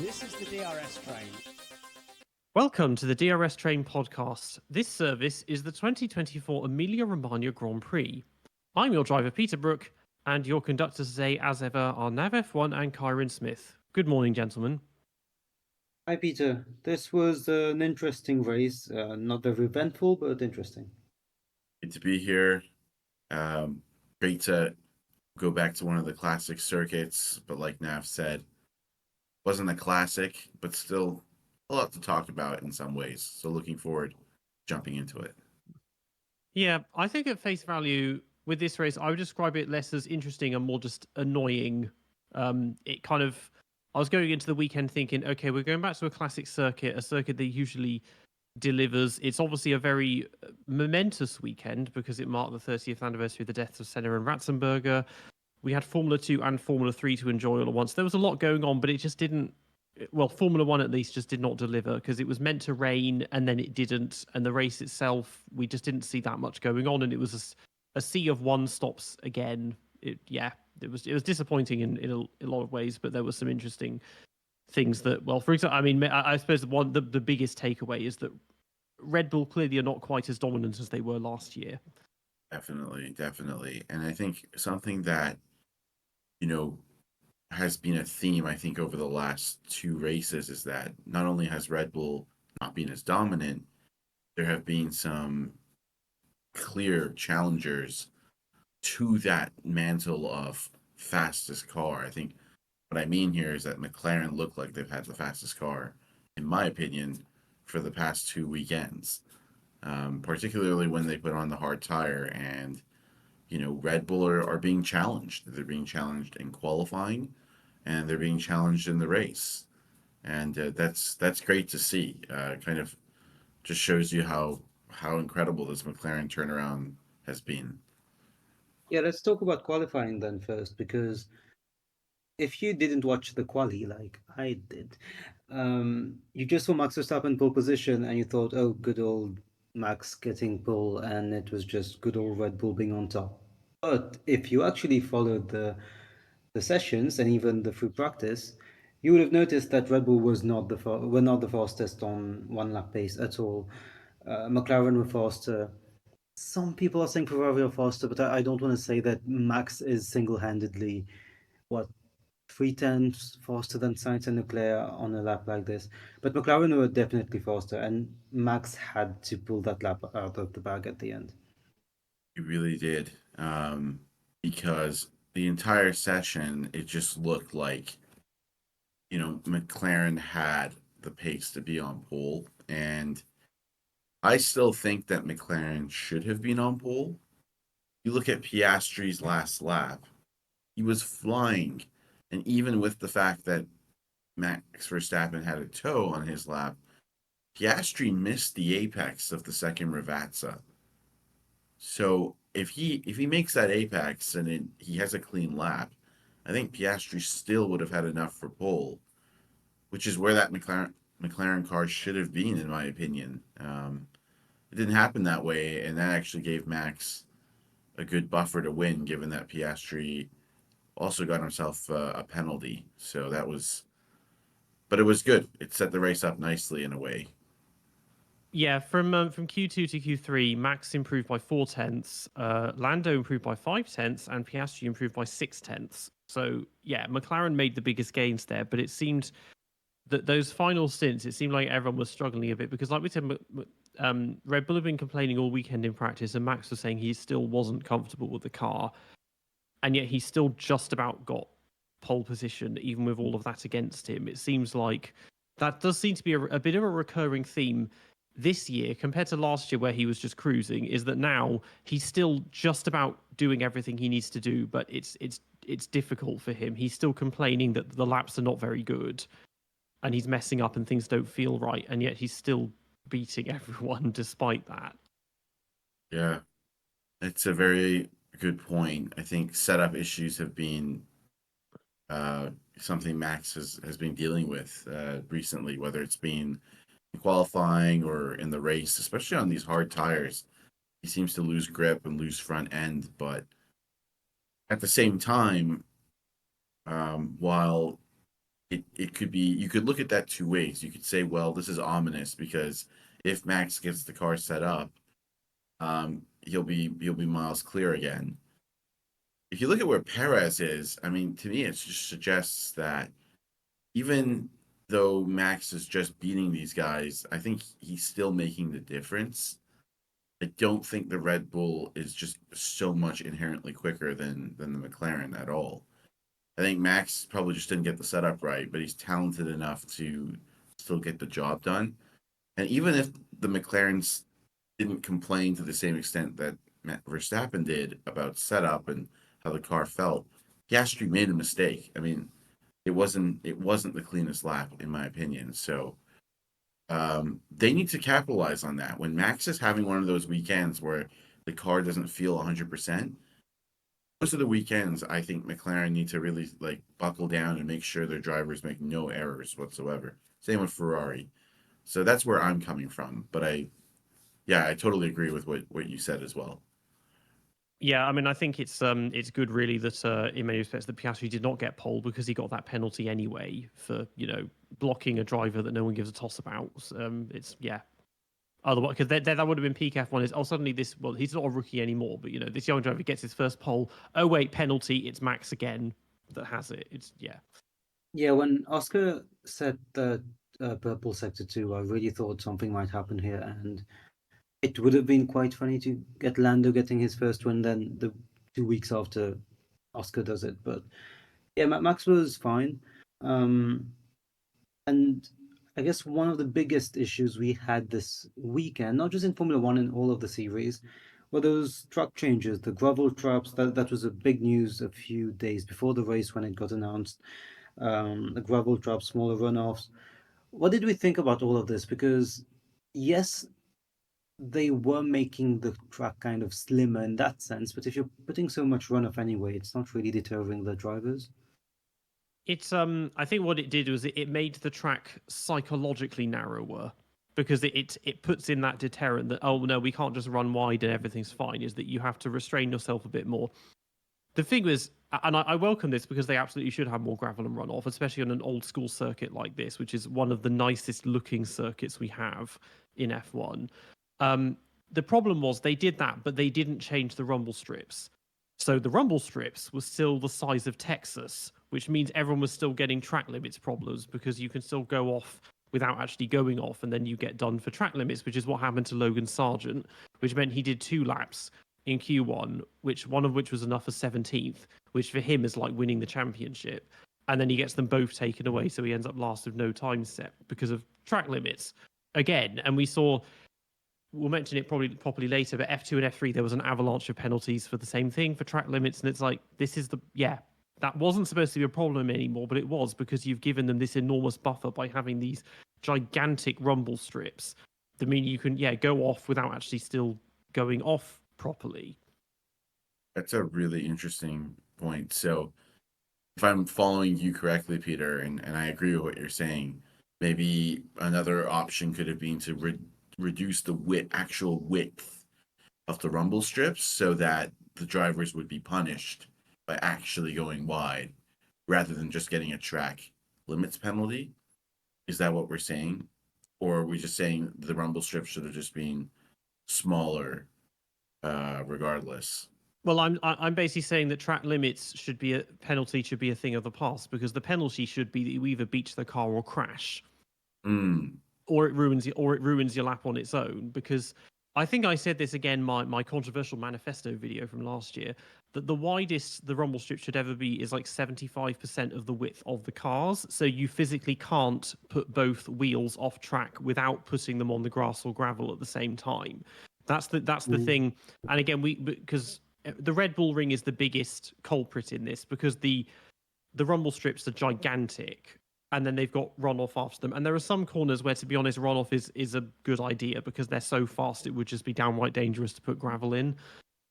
This is the DRS train. Welcome to the DRS Train podcast. This service is the 2024 Emilia-Romagna Grand Prix. I'm your driver, Peter Brook, and your conductors today, as ever, are Nav F1 and Ciaron Smith. Good morning, gentlemen. Hi, Peter. This was an interesting race. Not very eventful, but interesting. Good to be here. Great to go back to one of the classic circuits, but like Nav said, wasn't a classic, but still a lot to talk about in some ways. So looking forward to jumping into it. Yeah, I think at face value, with this race, I would describe it less as interesting and more just annoying. I was going into the weekend thinking, okay, we're going back to a classic circuit, a circuit that usually delivers. It's obviously a very momentous weekend because it marked the 30th anniversary of the deaths of Senna and Ratzenberger. We had Formula 2 and Formula 3 to enjoy all at once. There was a lot going on, but it just didn't. Well, Formula 1 at least just did not deliver because it was meant to rain and then it didn't. And the race itself, we just didn't see that much going on. And it was a sea of one stops again. It was disappointing in a lot of ways, but there were some interesting things that, well, for example, I mean, I suppose the biggest takeaway is that Red Bull clearly are not quite as dominant as they were last year. Definitely. And I think something that, has been a theme, I think, over the last two races is that not only has Red Bull not been as dominant, there have been some clear challengers to that mantle of fastest car. I think what I mean here is that McLaren look like they've had the fastest car, in my opinion, for the past two weekends, particularly when they put on the hard tire. And, Red Bull are being challenged. They're being challenged in qualifying, and they're being challenged in the race. And that's great to see. Kind of just shows you how incredible this McLaren turnaround has been. Yeah, let's talk about qualifying then first, because if you didn't watch the quali like I did, you just saw Max Verstappen pole position and you thought, oh, good old Max getting pole, and it was just good old Red Bull being on top. But if you actually followed the sessions and even the free practice, you would have noticed that Red Bull was not were not the fastest on one lap pace at all. McLaren were faster. Some people are saying Ferrari are faster, but I don't want to say that Max is single-handedly what 3 tenths faster than Sainz and Leclerc on a lap like this. But McLaren were definitely faster, and Max had to pull that lap out of the bag at the end. He really did, because the entire session, it just looked like, McLaren had the pace to be on pole. And I still think that McLaren should have been on pole. You look at Piastri's last lap, he was flying. And even with the fact that Max Verstappen had a toe on his lap, Piastri missed the apex of the second Ravazza. So if he makes that apex and he has a clean lap, I think Piastri still would have had enough for pole, which is where that McLaren car should have been, in my opinion. It didn't happen that way, and that actually gave Max a good buffer to win, given that Piastri also got himself a penalty. So that was, but it was good. It set the race up nicely in a way. Yeah, from Q2 to Q3, Max improved by 4 tenths, Lando improved by 5 tenths, and Piastri improved by 6 tenths. So yeah, McLaren made the biggest gains there, but it seemed that those final stints, it seemed like everyone was struggling a bit because, like we said, Red Bull have been complaining all weekend in practice, and Max was saying he still wasn't comfortable with the car, and yet he still just about got pole position, even with all of that against him. It seems like that does seem to be a bit of a recurring theme this year compared to last year where he was just cruising, is that now he's still just about doing everything he needs to do, but it's difficult for him. He's still complaining that the laps are not very good and he's messing up and things don't feel right, and yet he's still beating everyone despite that. Yeah, it's a very good point. I think setup issues have been something Max has been dealing with recently, whether it's been qualifying or in the race, especially on these hard tires. He seems to lose grip and lose front end, but at the same time, while it could be, you could look at that two ways. You could say, well, this is ominous because if Max gets the car set up, he'll be miles clear again. If you look at where Perez is, I mean, to me, it just suggests that even though Max is just beating these guys, I think he's still making the difference. I don't think the Red Bull is just so much inherently quicker than the McLaren at all. I think Max probably just didn't get the setup right, but he's talented enough to still get the job done. And even if the McLarens didn't complain to the same extent that Verstappen did about setup and how the car felt, Piastri made a mistake. I mean, it wasn't the cleanest lap in my opinion. So they need to capitalize on that. When Max is having one of those weekends where the car doesn't feel 100%, those are the weekends I think McLaren need to really like buckle down and make sure their drivers make no errors whatsoever. Same with Ferrari. So that's where I'm coming from. But I totally agree with what you said as well. Yeah, I mean, I think it's good really that in many respects that Piastri did not get pole because he got that penalty anyway for blocking a driver that no one gives a toss about. It's otherwise because that would have been peak F1 is suddenly this, well, he's not a rookie anymore, but this young driver gets his first pole. Oh wait, penalty, it's Max again that has it. It's Yeah, when Oscar said that purple sector 2, I really thought something might happen here, and it would have been quite funny to get Lando getting his first win then the 2 weeks after Oscar does it. But yeah, Max was fine. And I guess one of the biggest issues we had this weekend, not just in Formula One, in all of the series, were those truck changes, the gravel traps. That was a big news a few days before the race when it got announced. The gravel traps, smaller runoffs. What did we think about all of this? Because yes, they were making the track kind of slimmer in that sense, but if you're putting so much runoff anyway, it's not really deterring the drivers. It's I think what it did was it made the track psychologically narrower because it puts in that deterrent that, oh no, we can't just run wide and everything's fine, is that you have to restrain yourself a bit more. The thing was, and I welcome this because they absolutely should have more gravel and runoff, especially on an old school circuit like this, which is one of the nicest looking circuits we have in F1. The problem was they did that, but they didn't change the rumble strips. So the rumble strips were still the size of Texas, which means everyone was still getting track limits problems because you can still go off without actually going off, and then you get done for track limits, which is what happened to Logan Sargent, which meant he did 2 laps in Q1, one of which was enough for 17th, which for him is like winning the championship. And then he gets them both taken away, so he ends up last with no time set because of track limits again. And we'll mention it probably properly later, but F2 and F3, there was an avalanche of penalties for the same thing, for track limits. And it's like, that wasn't supposed to be a problem anymore, but it was because you've given them this enormous buffer by having these gigantic rumble strips that mean you can, go off without actually still going off properly. That's a really interesting point. So if I'm following you correctly, Peter, and I agree with what you're saying, maybe another option could have been to reduce the actual width of the rumble strips so that the drivers would be punished by actually going wide rather than just getting a track limits penalty. Is that what we're saying? Or are we just saying the rumble strips should have just been smaller regardless? Well, I'm basically saying that track limits should be a thing of the past, because the penalty should be that you either beach the car or crash. Or it ruins your lap on its own. Because I think I said this again, my controversial manifesto video from last year, that the widest the rumble strip should ever be is like 75% of the width of the cars. So you physically can't put both wheels off track without putting them on the grass or gravel at the same time. That's the thing. And again, because the Red Bull ring is the biggest culprit in this, because the rumble strips are gigantic. And then they've got runoff after them. And there are some corners where, to be honest, runoff is a good idea because they're so fast it would just be downright dangerous to put gravel in.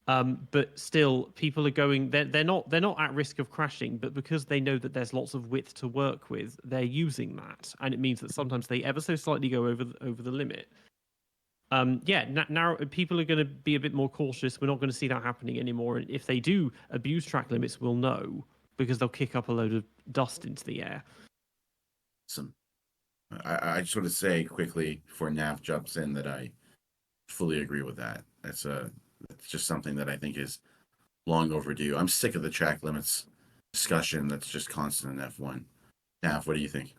But still, people are going. They're not at risk of crashing, but because they know that there's lots of width to work with, they're using that, and it means that sometimes they ever so slightly go over the limit. Now people are going to be a bit more cautious. We're not going to see that happening anymore. And if they do abuse track limits, we'll know because they'll kick up a load of dust into the air. Some, I just want to say quickly before Nav jumps in that I fully agree with that. It's just something that I think is long overdue. I'm sick of the track limits discussion that's just constant in F1. Nav, what do you think?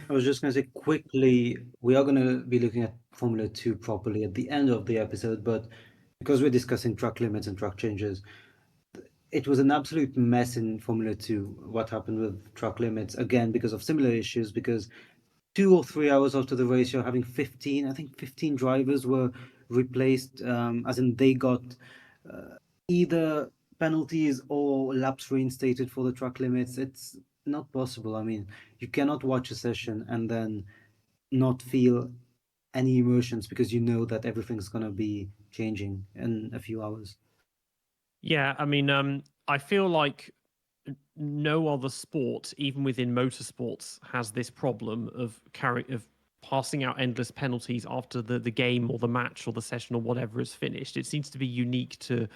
I was just going to say quickly, we are going to be looking at Formula 2 properly at the end of the episode, but because we're discussing track limits and track changes, it was an absolute mess in Formula 2 what happened with track limits, again, because of similar issues, because 2 or 3 hours after the race, you're having 15, I think 15 drivers were replaced, as in they got either penalties or laps reinstated for the track limits. It's not possible. I mean, you cannot watch a session and then not feel any emotions because you know that everything's going to be changing in a few hours. Yeah, I mean, I feel like no other sport, even within motorsports, has this problem of passing out endless penalties after the game or the match or the session or whatever is finished. It seems to be unique to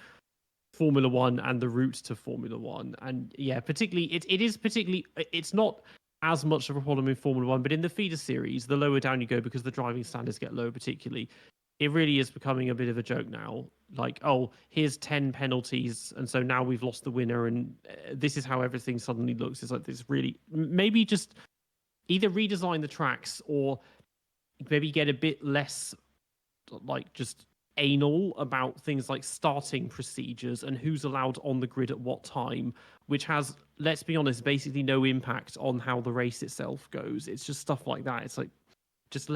Formula One and the route to Formula One. And yeah, particularly it is particularly it's not as much of a problem in Formula One, but in the feeder series, the lower down you go because the driving standards get lower, particularly, it really is becoming a bit of a joke now. Like, oh, here's 10 penalties, and so now we've lost the winner, and this is how everything suddenly looks. It's like this really maybe just either redesign the tracks or maybe get a bit less like just anal about things like starting procedures and who's allowed on the grid at what time, which has, let's be honest, basically no impact on how the race itself goes. It's just stuff like that. It's like just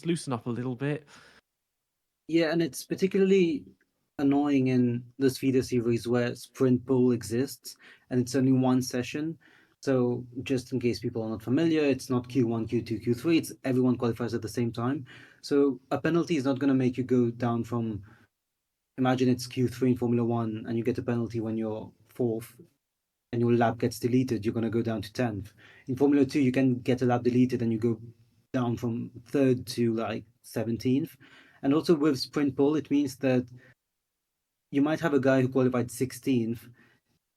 loosen up a little bit. Yeah, and it's particularly annoying in this feeder series where sprint pool exists and it's only one session. So just in case people are not familiar, it's not Q1, Q2, Q3, it's everyone qualifies at the same time. So a penalty is not going to make you go down from, imagine it's Q3 in Formula One and you get a penalty when you're fourth and your lap gets deleted, you're going to go down to 10th. In Formula 2, you can get a lap deleted and you go down from third to like 17th. And also with sprint pole, it means that you might have a guy who qualified 16th,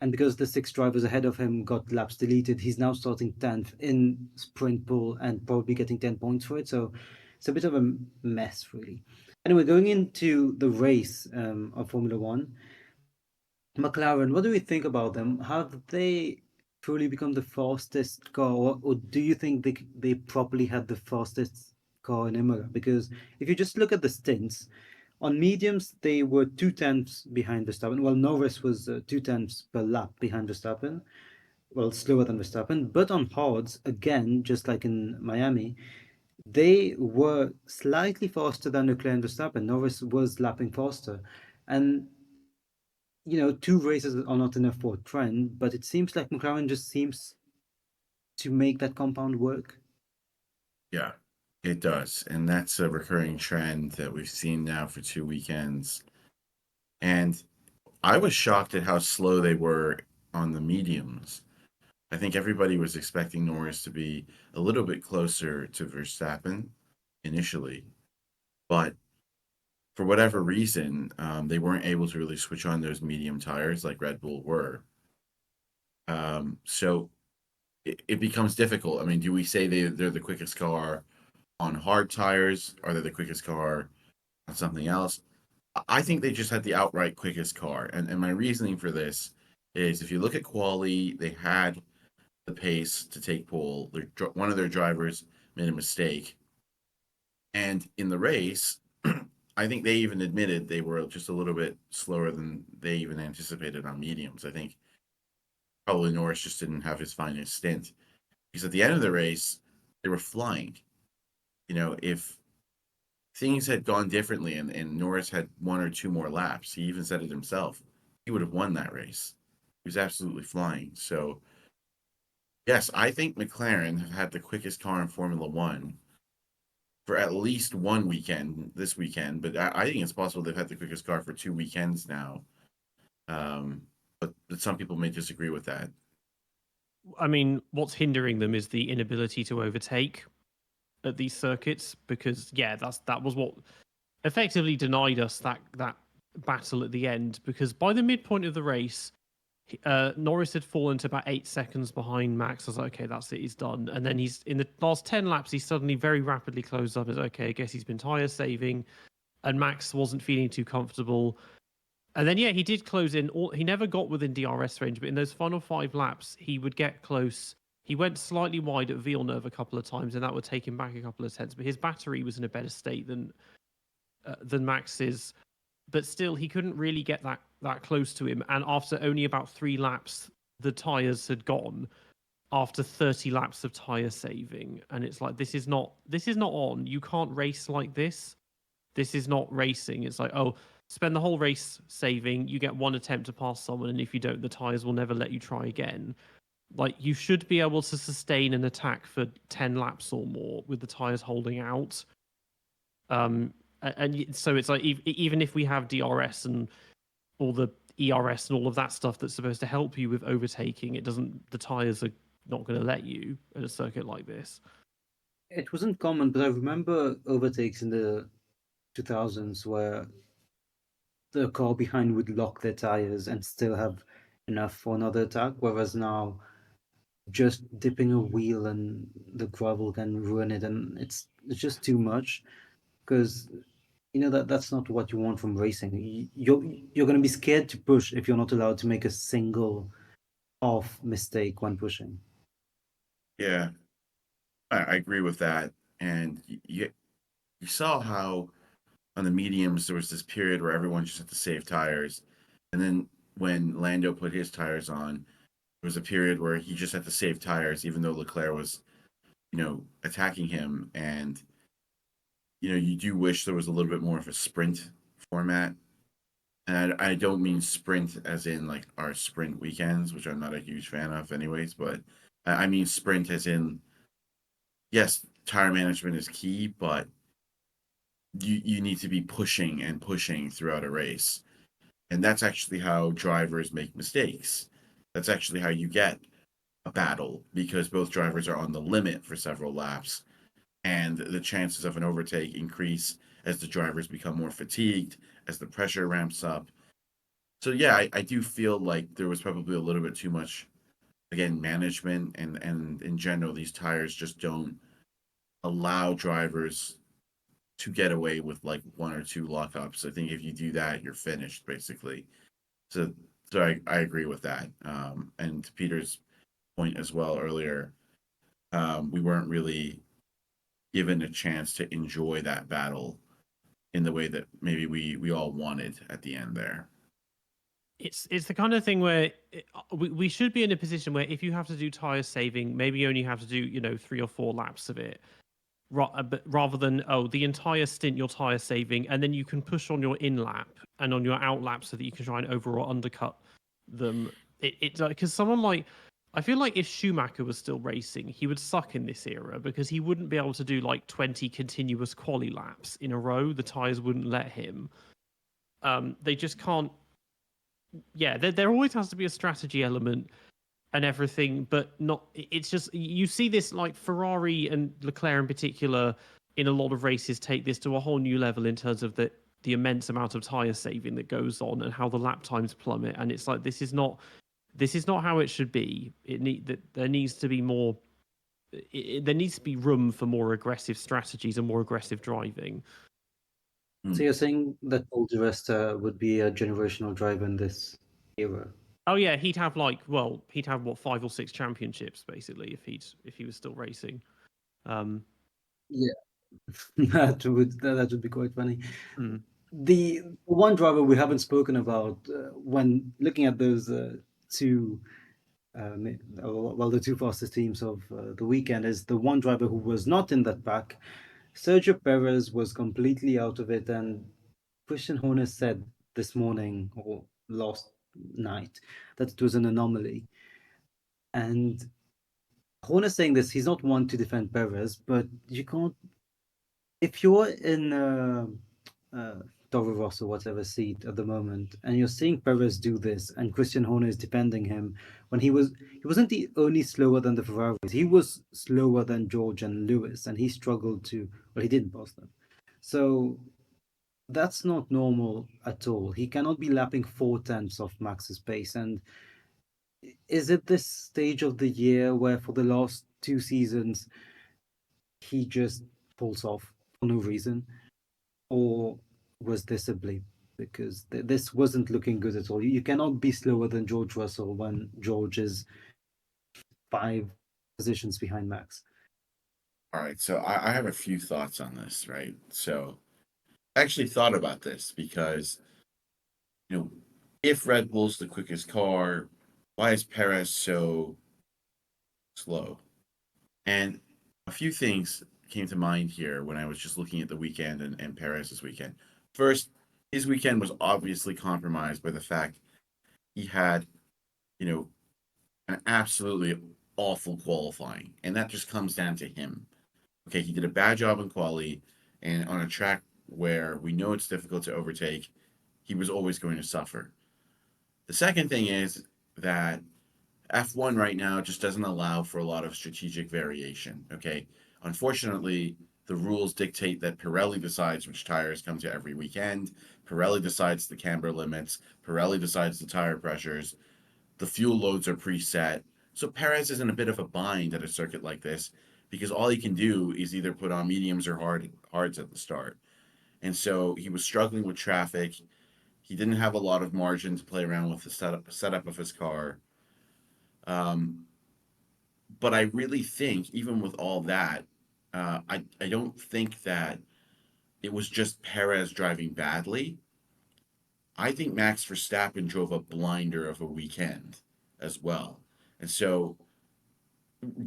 and because the 6 drivers ahead of him got laps deleted, he's now starting 10th in sprint pool and probably getting 10 points for it. So it's a bit of a mess, really. Anyway, going into the race of Formula One, McLaren, what do we think about them? Have they truly become the fastest car, or do you think they properly had the fastest car in Imola? Because if you just look at the stints, on mediums, they were 2 tenths behind Verstappen. Well, Norris was 2 tenths per lap behind Verstappen. Well, slower than Verstappen. But on hards, again, just like in Miami, they were slightly faster than Leclerc and Verstappen. Norris was lapping faster. And, 2 races are not enough for a trend, but it seems like McLaren just seems to make that compound work. Yeah, it does. And that's a recurring trend that we've seen now for 2 weekends. And I was shocked at how slow they were on the mediums. I think everybody was expecting Norris to be a little bit closer to Verstappen initially, but for whatever reason, they weren't able to really switch on those medium tires like Red Bull were. So it becomes difficult. I mean, do we say they're the quickest car on hard tires? Are they the quickest car on something else? I think they just had the outright quickest car. And my reasoning for this is if you look at quali, they had the pace to take pole. One of their drivers made a mistake. And in the race, I think they even admitted they were just a little bit slower than they even anticipated on mediums. I think probably Norris just didn't have his finest stint because at the end of the race, they were flying. If things had gone differently and Norris had 1 or 2 more laps, he even said it himself, he would have won that race. He was absolutely flying. So, yes, I think McLaren have had the quickest car in Formula One for at least one weekend this weekend, but I think it's possible they've had the quickest car for 2 weekends now. But some people may disagree with that. I mean, what's hindering them is the inability to overtake at these circuits because that was what effectively denied us that battle at the end, because by the midpoint of the race Norris had fallen to about 8 seconds behind Max. I was like, okay, that's it, he's done. And then he's in the last 10 laps, he suddenly very rapidly closed up. It's okay, I guess he's been tyre saving, and Max wasn't feeling too comfortable. And then, yeah, he did close in. He never got within DRS range, but in those final 5 laps, he would get close. He went slightly wide at Villeneuve a couple of times, and that would take him back a couple of tenths. But his battery was in a better state than Max's. But still, he couldn't really get that close to him. And after only about 3 laps, the tyres had gone. After 30 laps of tyre saving, and it's like, this is not on. You can't race like this. This is not racing. It's like, oh, spend the whole race saving. You get one attempt to pass someone, and if you don't, the tyres will never let you try again. Like, you should be able to sustain an attack for 10 laps or more with the tyres holding out. And so it's like, even if we have DRS and all the ERS and all of that stuff that's supposed to help you with overtaking, the tyres are not going to let you at a circuit like this. It wasn't common, but I remember overtakes in the 2000s where the car behind would lock their tires and still have enough for another attack, whereas now just dipping a wheel and the gravel can ruin it, and it's just too much, because that's not what you want from racing. You're going to be scared to push if you're not allowed to make a single off mistake when pushing. Yeah, I agree with that. And you saw how on the mediums there was this period where everyone just had to save tires, and then when Lando put his tires on, there was a period where he just had to save tires, even though Leclerc was, attacking him. And you do wish there was a little bit more of a sprint format. And I don't mean sprint as in like our sprint weekends, which I'm not a huge fan of anyways, but I mean sprint as in, yes, tire management is key, but you need to be pushing and pushing throughout a race. And that's actually how drivers make mistakes. That's actually how you get a battle, because both drivers are on the limit for several laps, and the chances of an overtake increase as the drivers become more fatigued, as the pressure ramps up. So yeah, I do feel like there was probably a little bit too much, again, management, and in general, these tires just don't allow drivers to get away with like 1 or 2 lockups. I think if you do that, you're finished basically. So I agree with that. And to Peter's point as well earlier, we weren't really given a chance to enjoy that battle in the way that maybe we all wanted at the end there. It's the kind of thing where we should be in a position where if you have to do tire saving, maybe you only have to do 3 or 4 laps of it, but rather than the entire stint you're tire saving, and then you can push on your in lap and on your out lap so that you can try and over or undercut them. It's because someone like, I feel like if Schumacher was still racing, he would suck in this era, because he wouldn't be able to do like 20 continuous quali laps in a row. The tires wouldn't let him. They just can't. Yeah, there always has to be a strategy element and everything, but not. It's just, you see this like Ferrari and Leclerc in particular in a lot of races take this to a whole new level in terms of the immense amount of tire saving that goes on and how the lap times plummet. And it's like, this is not how it should be. There needs to be more. There needs to be room for more aggressive strategies and more aggressive driving. So you're saying that Paul di Resta would be a generational driver in this era? Oh yeah, he'd have what, 5 or 6 championships basically if he was still racing. Yeah, that would be quite funny. Mm. The one driver we haven't spoken about when looking at those two, the 2 fastest teams of the weekend, is the one driver who was not in that pack. Sergio Perez was completely out of it, and Christian Horner said this morning or last night that it was an anomaly. And Horner saying this, he's not one to defend Perez, but you can't. If you're in Toro Rosso, whatever seat at the moment, and you're seeing Perez do this, and Christian Horner is defending him, when he wasn't only slower than the Ferraris, he was slower than George and Lewis, and he struggled to. Well, he didn't pass them, so that's not normal at all. He cannot be lapping 4 tenths of Max's pace, and is it this stage of the year where for the last 2 seasons he just falls off for no reason, or was this a blip? Because this wasn't looking good at all. You cannot be slower than George Russell when George is 5 positions behind Max. All right, so I have a few thoughts on this, right? So I actually thought about this because, if Red Bull's the quickest car, why is Perez so slow? And a few things came to mind here when I was just looking at the weekend and Perez's weekend. First, his weekend was obviously compromised by the fact he had, an absolutely awful qualifying. And that just comes down to him. Okay, he did a bad job in quali, and on a track where we know it's difficult to overtake, he was always going to suffer. The second thing is that F1 right now just doesn't allow for a lot of strategic variation. Okay, unfortunately, the rules dictate that Pirelli decides which tires come to every weekend. Pirelli decides the camber limits. Pirelli decides the tire pressures. The fuel loads are preset. So Perez is in a bit of a bind at a circuit like this because all he can do is either put on mediums or hards at the start. And so he was struggling with traffic. He didn't have a lot of margin to play around with the setup of his car. But I really think, even with all that, I don't think that it was just Perez driving badly. I think Max Verstappen drove a blinder of a weekend as well. And so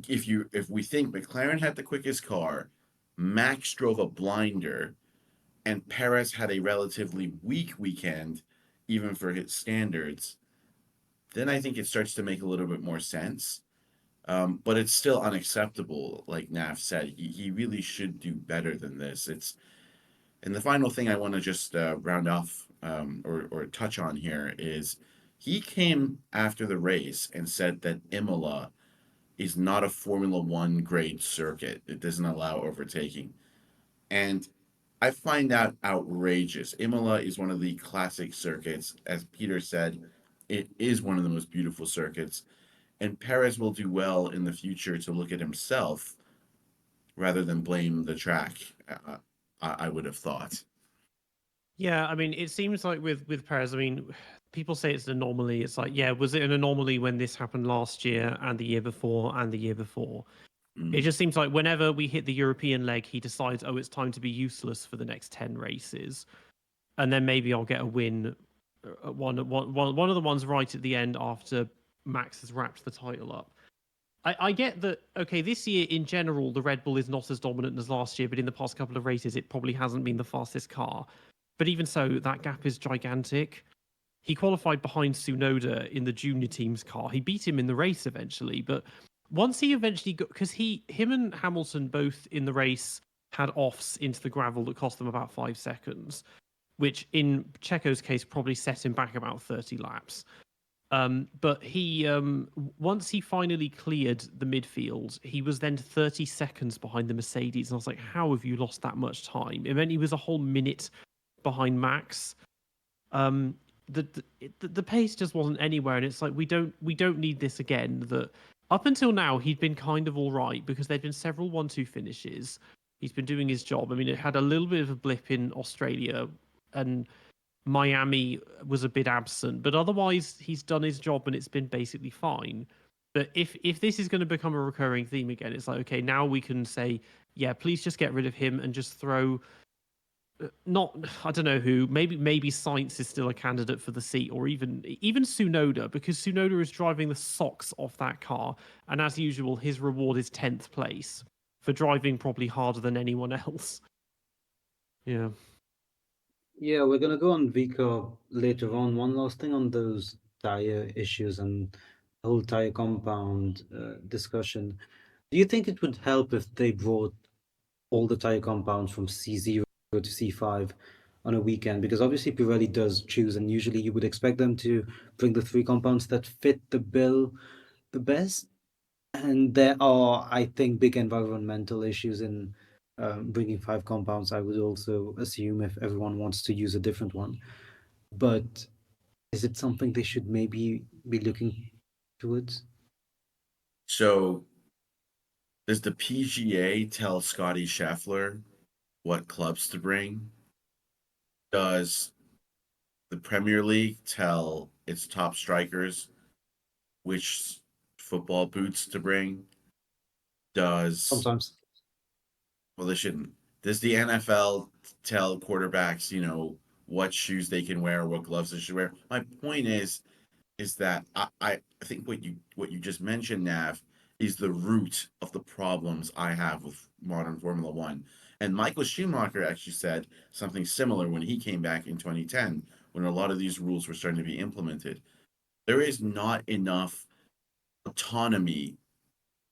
if we think McLaren had the quickest car, Max drove a blinder, and Perez had a relatively weak weekend, even for his standards, then I think it starts to make a little bit more sense. But it's still unacceptable, like Nav said. He really should do better than this. And the final thing I want to just round off or touch on here is he came after the race and said that Imola is not a Formula One grade circuit. It doesn't allow overtaking. And I find that outrageous. Imola is one of the classic circuits. As Peter said, it is one of the most beautiful circuits. And Perez will do well in the future to look at himself rather than blame the track, I would have thought. Yeah, I mean, it seems like with Perez, I mean, people say it's an anomaly. It's like, yeah, was it an anomaly when this happened last year and the year before and the year before? It just seems like whenever we hit the European leg, he decides, oh, it's time to be useless for the next 10 races. And then maybe I'll get a win, one of the ones right at the end after Max has wrapped the title up. I get that, okay, this year in general, the Red Bull is not as dominant as last year, but in the past couple of races, it probably hasn't been the fastest car. But even so, that gap is gigantic. He qualified behind Tsunoda in the junior team's car. He beat him in the race eventually, but once he eventually got, because him and Hamilton both in the race had offs into the gravel that cost them about 5 seconds, which in Checo's case probably set him back about 30 laps. But he once he finally cleared the midfield, he was then 30 seconds behind the Mercedes, and I was like, "How have you lost that much time?" It meant he was a whole minute behind Max. The pace just wasn't anywhere, and it's like we don't need this again. That up until now he'd been kind of all right because there'd been several 1-2 finishes. He's been doing his job. I mean, it had a little bit of a blip in Australia, and Miami was a bit absent, but otherwise he's done his job and it's been basically fine. But if this is going to become a recurring theme again, it's like, okay, now we can say, yeah, please just get rid of him and just throw not, I don't know who, maybe Sainz is still a candidate for the seat, or even Tsunoda, because Tsunoda is driving the socks off that car, and as usual his reward is 10th place for driving probably harder than anyone else. Yeah. Yeah, we're gonna go on VCARB later on. One last thing on those tire issues and the whole tire compound discussion. Do you think it would help if they brought all the tire compounds from C0 to C5 on a weekend? Because obviously Pirelli does choose, and usually you would expect them to bring the 3 compounds that fit the bill the best. And there are, I think, big environmental issues in bringing 5 compounds. I would also assume if everyone wants to use a different one. But is it something they should maybe be looking afterwards. So, does the PGA tell Scotty Scheffler what clubs to bring? Does the Premier League tell its top strikers which football boots to bring? Sometimes. Well, they shouldn't. Does the NFL tell quarterbacks, what shoes they can wear, what gloves they should wear? My point is that I think what you just mentioned, Nav, is the root of the problems I have with modern Formula One. And Michael Schumacher actually said something similar when he came back in 2010, when a lot of these rules were starting to be implemented. There is not enough autonomy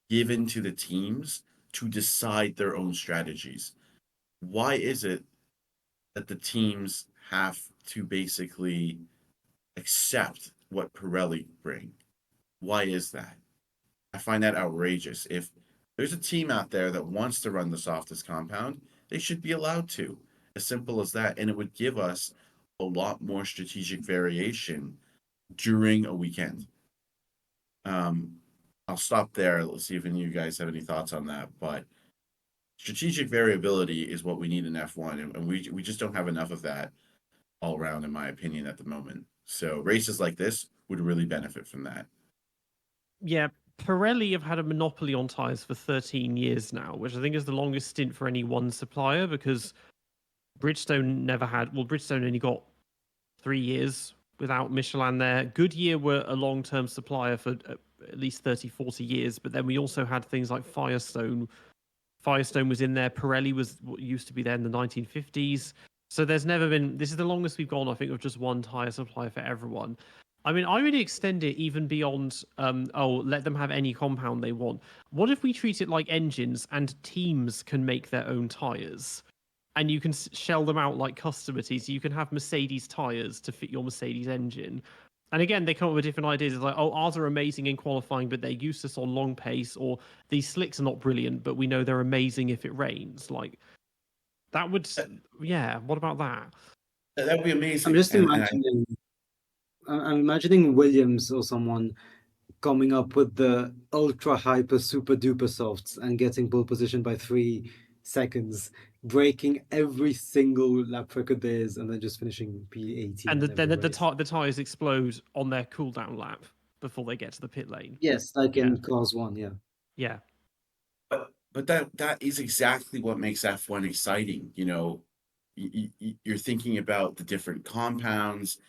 given to the teams to decide their own strategies. Why is it that the teams have to basically accept what Pirelli bring? Why is that? I find that outrageous. If there's a team out there that wants to run the softest compound, they should be allowed to. As simple as that. And it would give us a lot more strategic variation during a weekend. I'll stop there. Let's see if any of you guys have any thoughts on that. But strategic variability is what we need in F1, and we just don't have enough of that all around, in my opinion, at the moment. So races like this would really benefit from that. Yeah, Pirelli have had a monopoly on tyres for 13 years now, which I think is the longest stint for any one supplier, because Bridgestone never had. Well, Bridgestone only got 3 years without Michelin there. Goodyear were a long-term supplier for at least 30, 40 years, but then we also had things like Firestone. Firestone was in there. Pirelli was what used to be there in the 1950s. So there's never been. This is the longest we've gone, I think, of just one tyre supplier for everyone. I mean, I really extend it even beyond, let them have any compound they want. What if we treat it like engines and teams can make their own tyres? And you can shell them out like customer teas. You can have Mercedes tyres to fit your Mercedes engine. And again, they come up with different ideas. It's like, oh, ours are amazing in qualifying, but they're useless on long pace, or these slicks are not brilliant, but we know they're amazing if it rains. Like, that would, yeah, what about that? That would be amazing. I'm just And imagining. I'm imagining Williams or someone coming up with the ultra hyper super duper softs and getting pole position by 3 seconds, breaking every single lap record there is, and then just finishing P18. And then every race. the tyres explode on their cooldown lap before they get to the pit lane. Yes, like in Cars 1, yeah. Yeah. But that is exactly what makes F1 exciting. You're thinking about the different compounds,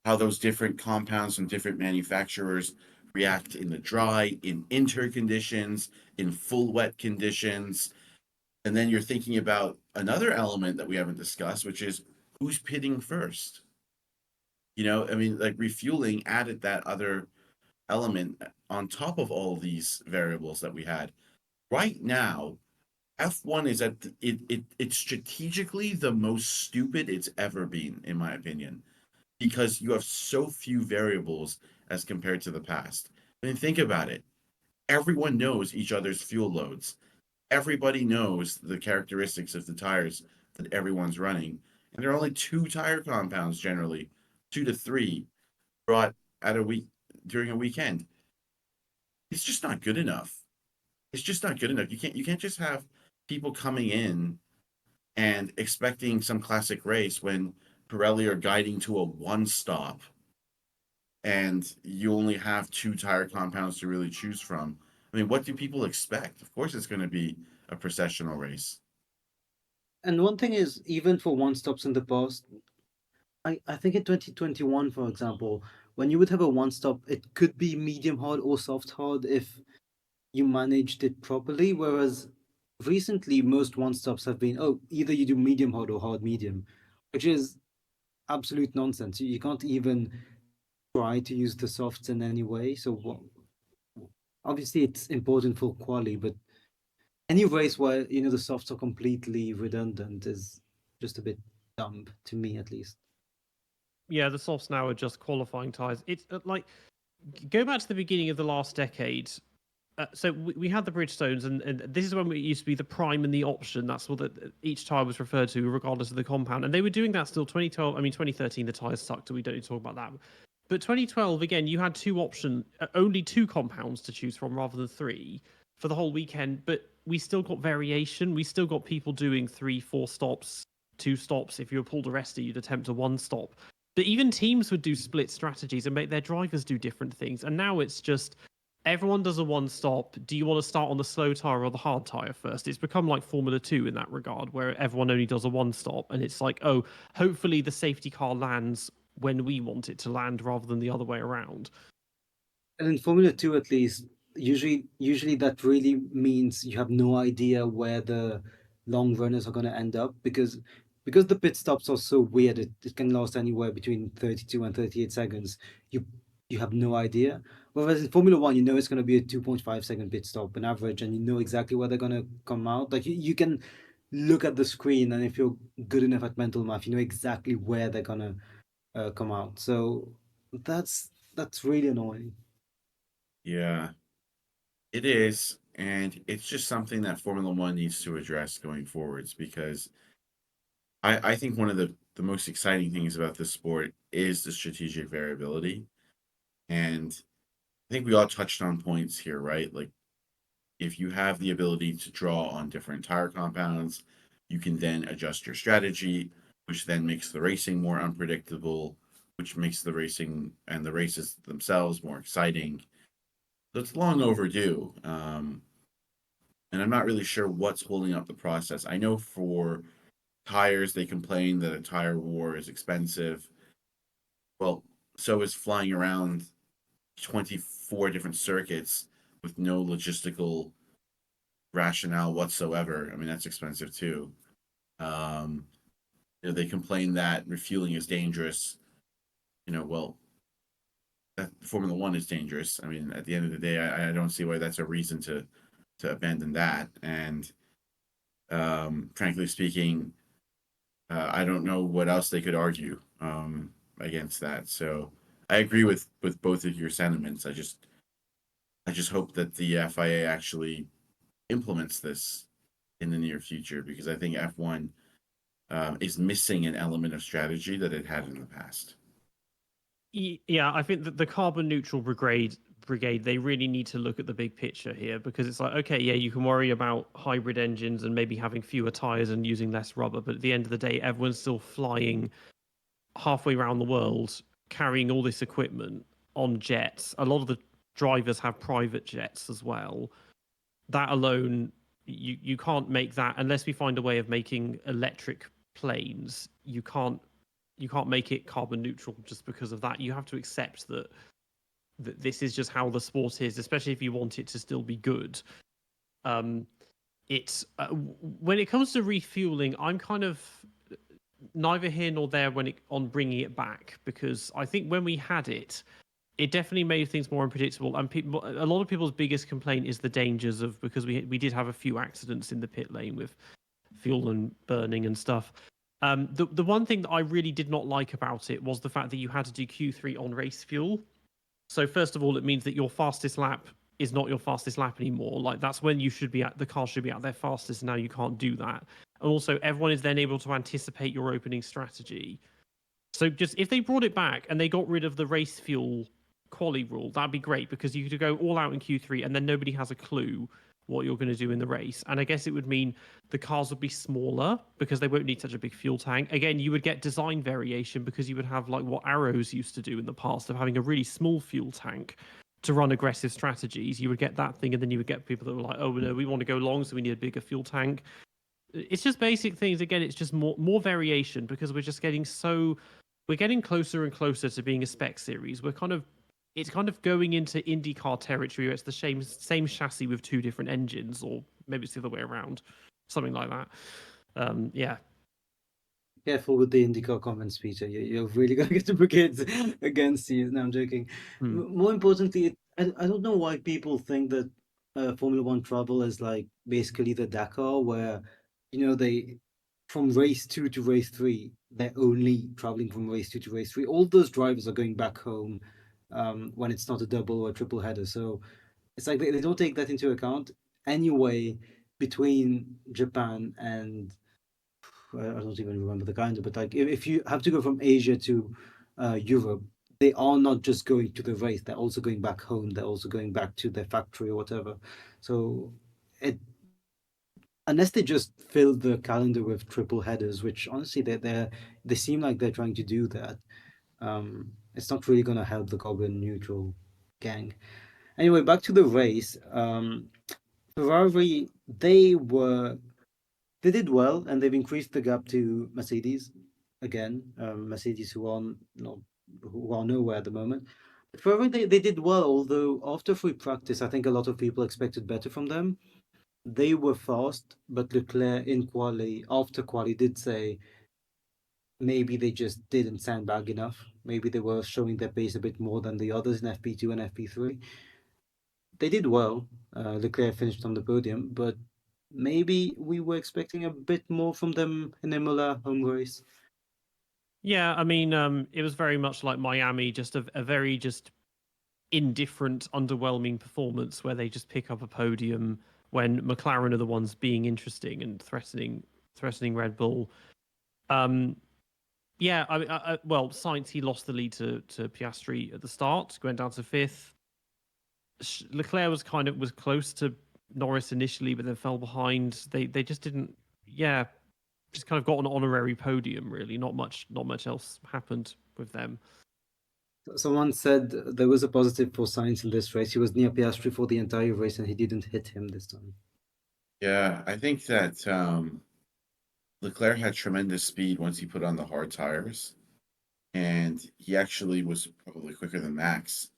how those different compounds from different manufacturers react in the dry, in inter conditions, in full wet conditions. And then you're thinking about another element that we haven't discussed, which is who's pitting first. I mean, like refueling added that other element on top of all these variables that we had. Right now, F1 is it's strategically the most stupid it's ever been, in my opinion, because you have so few variables as compared to the past. I mean, think about it. Everyone knows each other's fuel loads. Everybody knows the characteristics of the tires that everyone's running. And there are only 2 tire compounds generally, 2 to 3 brought at a week during a weekend. It's just not good enough. It's just not good enough. You can't just have people coming in and expecting some classic race when Pirelli are guiding to a one stop and you only have 2 tire compounds to really choose from. I mean, what do people expect? Of course it's going to be a processional race. And one thing is, even for one stops in the past, I think in 2021, for example, when you would have a one stop, it could be medium hard or soft hard if you managed it properly. Whereas recently, most one stops have been, either you do medium hard or hard medium, which is absolute nonsense. You can't even try to use the softs in any way. So obviously, it's important for quali, but any race where the softs are completely redundant is just a bit dumb to me, at least. Yeah, the softs now are just qualifying tyres. It's like, go back to the beginning of the last decade. So we had the Bridgestones, and this is when it used to be the prime and the option. That's what each tyre was referred to, regardless of the compound. And they were doing that still 2012. I mean, 2013, the tyres sucked, so we don't need to talk about that. But 2012 again, you had only two compounds to choose from rather than three for the whole weekend. But we still got variation. We still got people doing 3-4 stops, 2 stops. If you were pulled arrested, you'd attempt a 1 stop. But even teams would do split strategies and make their drivers do different things. And now it's just everyone does a 1 stop. Do you want to start on the slow tire or the hard tire first? It's become like Formula 2 in that regard, where everyone only does a 1 stop. And it's like, oh, hopefully the safety car lands when we want it to land rather than the other way around. And in Formula 2, at least, usually that really means you have no idea where the long runners are going to end up because the pit stops are so weird. It can last anywhere between 32 and 38 seconds. You have no idea. Whereas in Formula 1, you know it's going to be a 2.5-second pit stop on average, and you know exactly where they're going to come out. Like you can look at the screen, and if you're good enough at mental math, you know exactly where they're going to come out. So that's really annoying. Yeah, it is. And it's just something that Formula One needs to address going forwards because I think one of the most exciting things about this sport is the strategic variability. And I think we all touched on points here, right? Like if you have the ability to draw on different tire compounds, you can then adjust your strategy, which then makes the racing more unpredictable, which makes the racing and the races themselves more exciting. So it's long overdue. And I'm not really sure what's holding up the process. I know for tires, they complain that a tire war is expensive. Well, so is flying around 24 different circuits with no logistical rationale whatsoever. I mean, that's expensive too. They complain that refueling is dangerous. Well, that Formula One is dangerous. I mean, at the end of the day, I don't see why that's a reason to abandon that. And frankly speaking, I don't know what else they could argue against that. So I agree with both of your sentiments. I just hope that the FIA actually implements this in the near future because I think F1 is missing an element of strategy that it had in the past. Yeah, I think that the carbon neutral brigade, they really need to look at the big picture here because it's like, okay, yeah, you can worry about hybrid engines and maybe having fewer tires and using less rubber, but at the end of the day, everyone's still flying halfway around the world, carrying all this equipment on jets. A lot of the drivers have private jets as well. That alone, you can't make that unless we find a way of making electric planes. You can't make it carbon neutral just because of that. You have to accept that this is just how the sport is, especially if you want it to still be good. It's when it comes to refueling, I'm kind of neither here nor there on bringing it back because I think when we had it, it definitely made things more unpredictable. And a lot of people's biggest complaint is the dangers of because we did have a few accidents in the pit lane with fuel and burning and stuff. The one thing that I really did not like about it was the fact that you had to do Q3 on race fuel. So first of all, it means that your fastest lap is not your fastest lap anymore. Like that's when the car should be at their fastest. Now you can't do that. And also everyone is then able to anticipate your opening strategy. So just if they brought it back and they got rid of the race fuel quali rule, that'd be great because you could go all out in Q3 and then nobody has a clue what you're going to do in the race. And I guess it would mean the cars would be smaller because they won't need such a big fuel tank. Again, you would get design variation because you would have like what Arrows used to do in the past of having a really small fuel tank to run aggressive strategies. You would get that thing and then you would get people that were like, oh no, we want to go long, so we need a bigger fuel tank. It's just basic things. Again, it's just more variation because we're getting closer and closer to being a spec series. It's kind of going into IndyCar territory where it's the same chassis with 2 different engines, or maybe it's the other way around, something like that. Yeah. Careful with the IndyCar comments, Peter. You're really going to get the brigades against you. No, I'm joking. More importantly, I don't know why people think that Formula One travel is like basically the Dakar, where they from race 2 to race 3, they're only traveling from race 2 to race 3. All those drivers are going back home when it's not a double or a triple header. So it's like they don't take that into account. Anyway, between Japan and I don't even remember the kind, but like if you have to go from Asia to Europe, they are not just going to the race, they're also going back home, they're also going back to their factory or whatever. So it unless they just fill the calendar with triple headers, which honestly they seem like they're trying to do that, it's not really going to help the carbon neutral gang. Anyway, back to the race. Ferrari, they did well, and they've increased the gap to Mercedes again. Mercedes, who are nowhere at the moment. But Ferrari, they did well, although after free practice, I think a lot of people expected better from them. They were fast, but Leclerc in quali, after quali, did say maybe they just didn't sandbag enough. Maybe they were showing their pace a bit more than the others in FP2 and FP3. They did well. Leclerc finished on the podium, but maybe we were expecting a bit more from them in Imola home race. Yeah, I mean, it was very much like Miami, just a very just indifferent, underwhelming performance where they just pick up a podium when McLaren are the ones being interesting and threatening Red Bull. Yeah, well, Sainz, he lost the lead to Piastri at the start, going down to fifth. Leclerc was close to Norris initially, but then fell behind. They just didn't. Yeah, just kind of got an honorary podium. Really, not much else happened with them. Someone said there was a positive for Sainz in this race. He was near Piastri for the entire race, and he didn't hit him this time. Yeah, I think that Leclerc had tremendous speed once he put on the hard tires, and he actually was probably quicker than Max.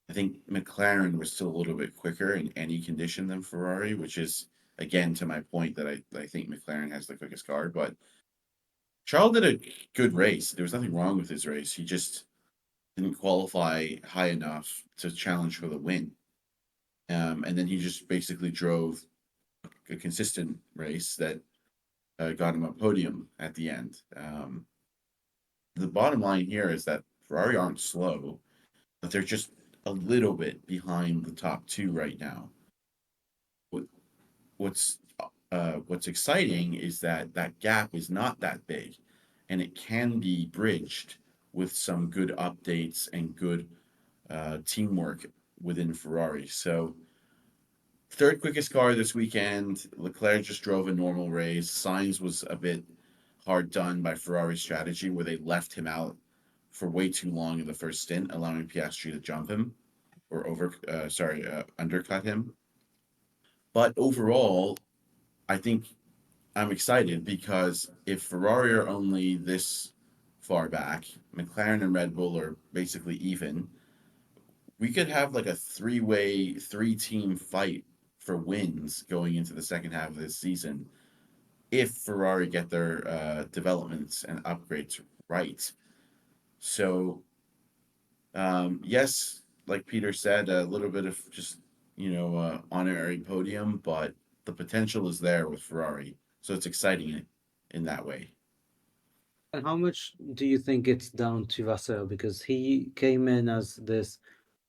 I think McLaren was still a little bit quicker in any condition than Ferrari, which is, again, to my point that I think McLaren has the quickest car. But Charles did a good race. There was nothing wrong with his race. He just didn't qualify high enough to challenge for the win. And then he just basically drove a consistent race that got him a podium at the end. The bottom line here is that Ferrari aren't slow, but they're just a little bit behind the top two right now. What's exciting is that that gap is not that big, and it can be bridged with some good updates and good teamwork within Ferrari. So, third quickest car this weekend. Leclerc just drove a normal race. Sainz was a bit hard done by Ferrari's strategy, where they left him out for way too long in the first stint, allowing Piastri to jump him or undercut him. But overall, I think I'm excited because if Ferrari are only this far back, McLaren and Red Bull are basically even. We could have like a three-way, three-team fight for wins going into the second half of this season if Ferrari get their developments and upgrades right. So, yes, like Peter said, a little bit of just, honorary podium, but the potential is there with Ferrari. So it's exciting in that way. And how much do you think it's down to Russell? Because he came in as this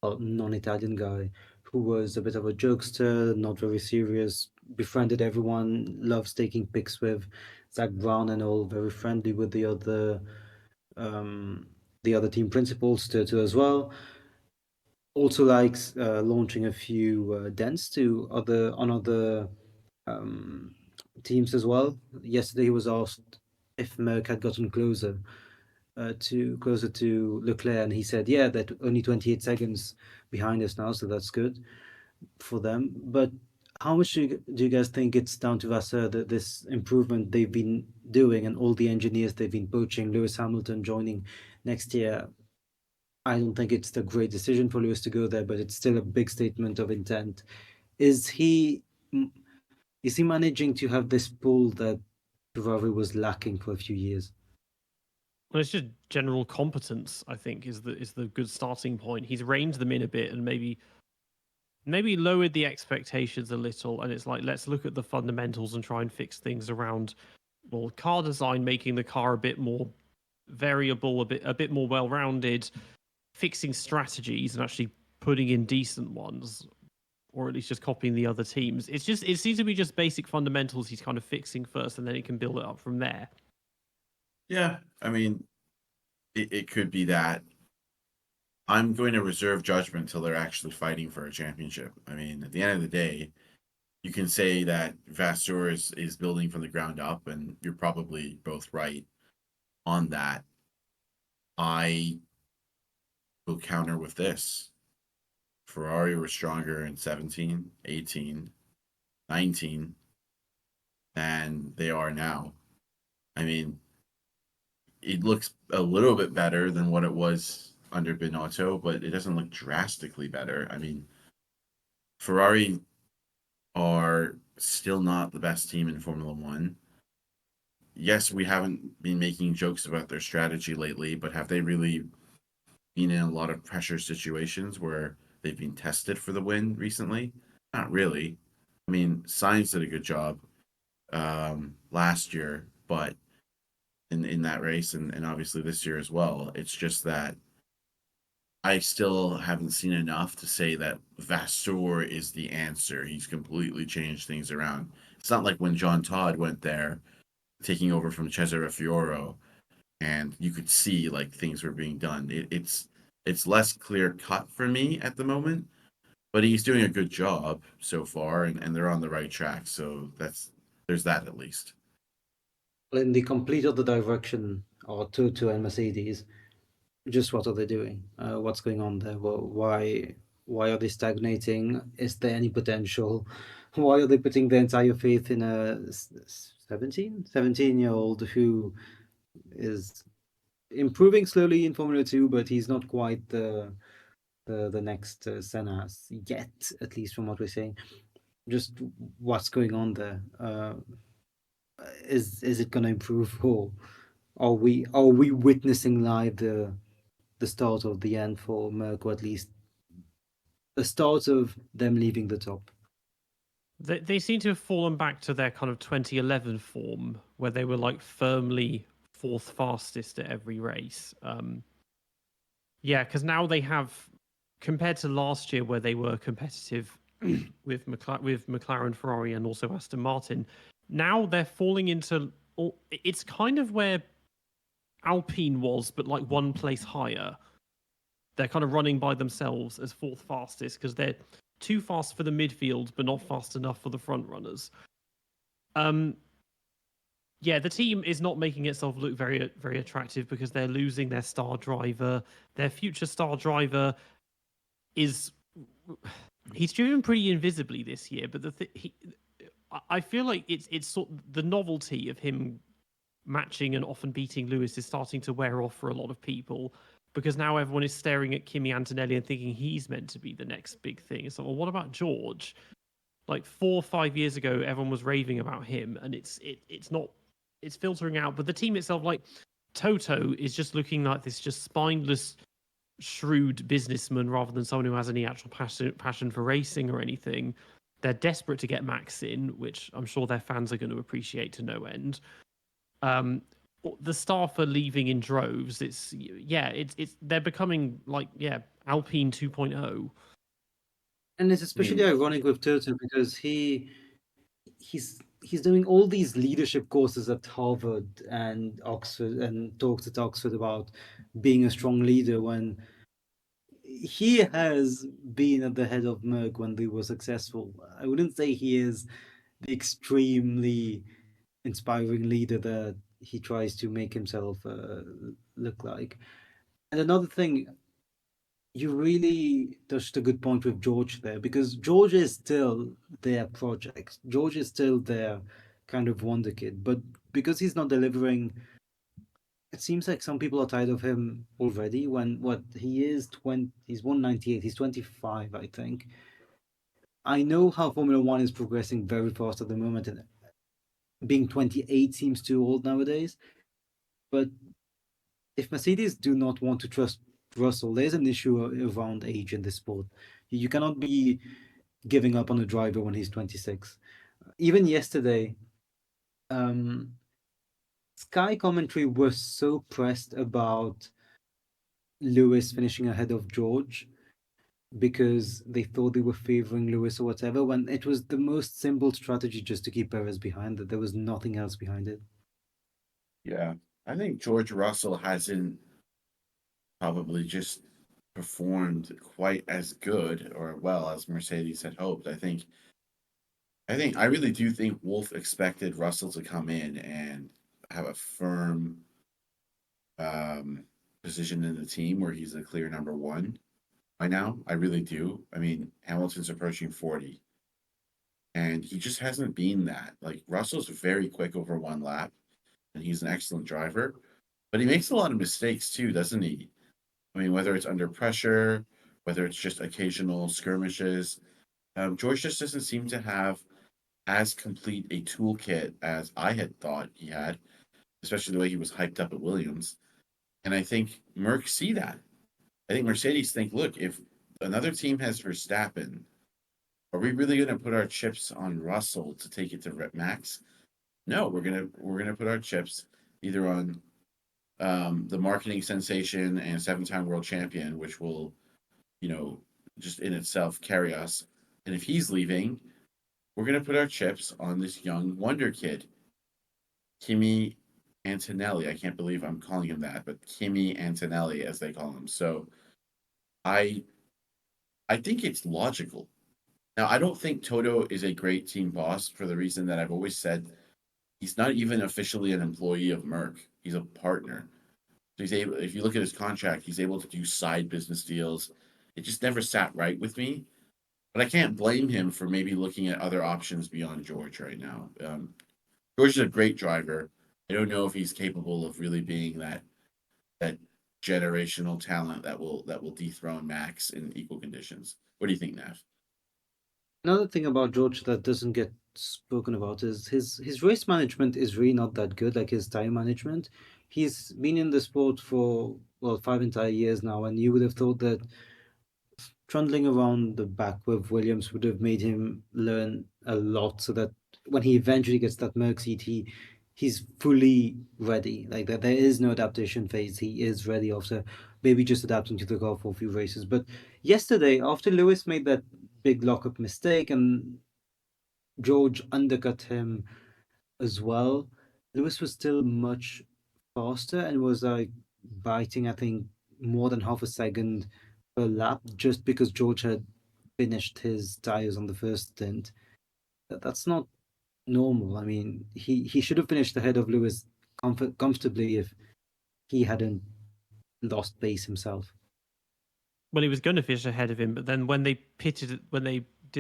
non-Italian guy who was a bit of a jokester, not very serious, befriended everyone, loves taking pics with Zach Brown and all, very friendly with the other team principals to as well. Also likes launching a few dents to other teams as well. Yesterday he was asked if Merck had gotten closer to Leclerc, and he said, "Yeah, that only 28 seconds behind us now, so that's good for them." But how much do you guys think it's down to Vasseur that this improvement they've been doing and all the engineers they've been poaching, Lewis Hamilton joining next year? I don't think it's the great decision for Lewis to go there, but it's still a big statement of intent. Is he managing to have this pull that Ferrari was lacking for a few years? Well, it's just general competence, I think, is the good starting point. He's reined them in a bit and maybe lowered the expectations a little. And it's like, let's look at the fundamentals and try and fix things around, well, car design, making the car a bit more variable, a bit more well-rounded, fixing strategies and actually putting in decent ones, or at least just copying the other teams. It seems to be just basic fundamentals he's kind of fixing first, and then he can build it up from there. Yeah, I mean, it could be that. I'm going to reserve judgment till they're actually fighting for a championship. I mean, at the end of the day, you can say that Vasseur is building from the ground up, and you're probably both right on that. I will counter with this. Ferrari were stronger in 17, 18, 19 than they are now. I mean, it looks a little bit better than what it was under Binotto, but it doesn't look drastically better. I mean, Ferrari are still not the best team in Formula One. Yes, we haven't been making jokes about their strategy lately, but have they really been in a lot of pressure situations where they've been tested for the win recently? Not really. I mean, Sainz did a good job last year, but in that race and obviously this year as well. It's just that I still haven't seen enough to say that Vasseur is the answer. He's completely changed things around. It's not like when John Todd went there, taking over from Cesare Fioro, and you could see like things were being done. It's less clear cut for me at the moment, but he's doing a good job so far, and they're on the right track. So there's that at least. In the complete other direction, or Toto and Mercedes, just what are they doing? What's going on there? Why are they stagnating? Is there any potential? Why are they putting their entire faith in a 17-year-old who is improving slowly in Formula 2, but he's not quite the next Senna yet, at least from what we're saying. Just what's going on there? Is it going to improve, or are we witnessing live the start of the end for Merck, or at least the start of them leaving the top? They seem to have fallen back to their kind of 2011 form, where they were like firmly fourth fastest at every race. Yeah, because now they have, compared to last year where they were competitive with McLaren, Ferrari, and also Aston Martin, now they're falling into. It's kind of where Alpine was, but like one place higher. They're kind of running by themselves as fourth fastest because they're too fast for the midfield, but not fast enough for the front runners. Yeah, the team is not making itself look very, very attractive because they're losing their star driver. Their future star driver he's driven pretty invisibly this year, but I feel like it's sort of the novelty of him matching and often beating Lewis is starting to wear off for a lot of people, because now everyone is staring at Kimi Antonelli and thinking he's meant to be the next big thing. So, well, what about George? Like 4 or 5 years ago, everyone was raving about him, and it's filtering out. But the team itself, like Toto, is just looking like this just spineless, shrewd businessman rather than someone who has any actual passion for racing or anything. They're desperate to get Max in, which I'm sure their fans are going to appreciate to no end. The staff are leaving in droves. It's they're becoming like Alpine 2.0. And it's especially ironic with Toto because he's doing all these leadership courses at Harvard and Oxford and talks at Oxford about being a strong leader when he has been at the head of Merck when they were successful. I wouldn't say he is the extremely inspiring leader that he tries to make himself look like. And another thing, you really touched a good point with George there, because George is still their project. George is still their kind of wonder kid, but because he's not delivering, it seems like some people are tired of him already. When he is 20, he's 198, he's 25, I think. I know how Formula One is progressing very fast at the moment, and being 28 seems too old nowadays. But if Mercedes do not want to trust Russell, there's an issue around age in this sport. You cannot be giving up on a driver when he's 26. Even yesterday, Sky commentary was so pressed about Lewis finishing ahead of George because they thought they were favoring Lewis or whatever, when it was the most simple strategy just to keep Perez behind it. There was nothing else behind it. Yeah, I think George Russell hasn't probably just performed quite as good or well as Mercedes had hoped. I really do think Wolff expected Russell to come in and have a firm position in the team where he's a clear number one by now. I really do. I mean, Hamilton's approaching 40, and he just hasn't been that. Like, Russell's very quick over one lap, and he's an excellent driver, but he makes a lot of mistakes too, doesn't he? I mean, whether it's under pressure, whether it's just occasional skirmishes, George just doesn't seem to have as complete a toolkit as I had thought he had, especially the way he was hyped up at Williams. And I think Merc see that. I think Mercedes think, look, if another team has Verstappen, are we really going to put our chips on Russell to take it to max? No, we're gonna put our chips either on the marketing sensation and seven-time world champion, which will, just in itself carry us. And if he's leaving, we're gonna put our chips on this young wonder kid, Kimi Antonelli. I can't believe I'm calling him that, but Kimi Antonelli, as they call him. So I think it's logical. Now, I don't think Toto is a great team boss for the reason that I've always said he's not even officially an employee of Merck. He's a partner. So he's able, if you look at his contract, he's able to do side business deals. It just never sat right with me. But I can't blame him for maybe looking at other options beyond George right now. George is a great driver. I don't know if he's capable of really being that generational talent that will dethrone Max in equal conditions. What do you think, Nav? Another thing about George that doesn't get spoken about is his race management is really not that good, like his time management. He's been in the sport for, well, 5 entire years now, and you would have thought that trundling around the back with Williams would have made him learn a lot, so that when he eventually gets that Merc seat, he's fully ready. Like that, there is no adaptation phase. He is ready after maybe just adapting to the car for a few races. But yesterday, after Lewis made that big lockup mistake and George undercut him as well, Lewis was still much faster and was like biting, I think, more than half a second per lap just because George had finished his tires on the first stint. That's not normal. I mean, he should have finished ahead of Lewis comfortably if he hadn't lost pace himself. Well, he was going to finish ahead of him, but then when they did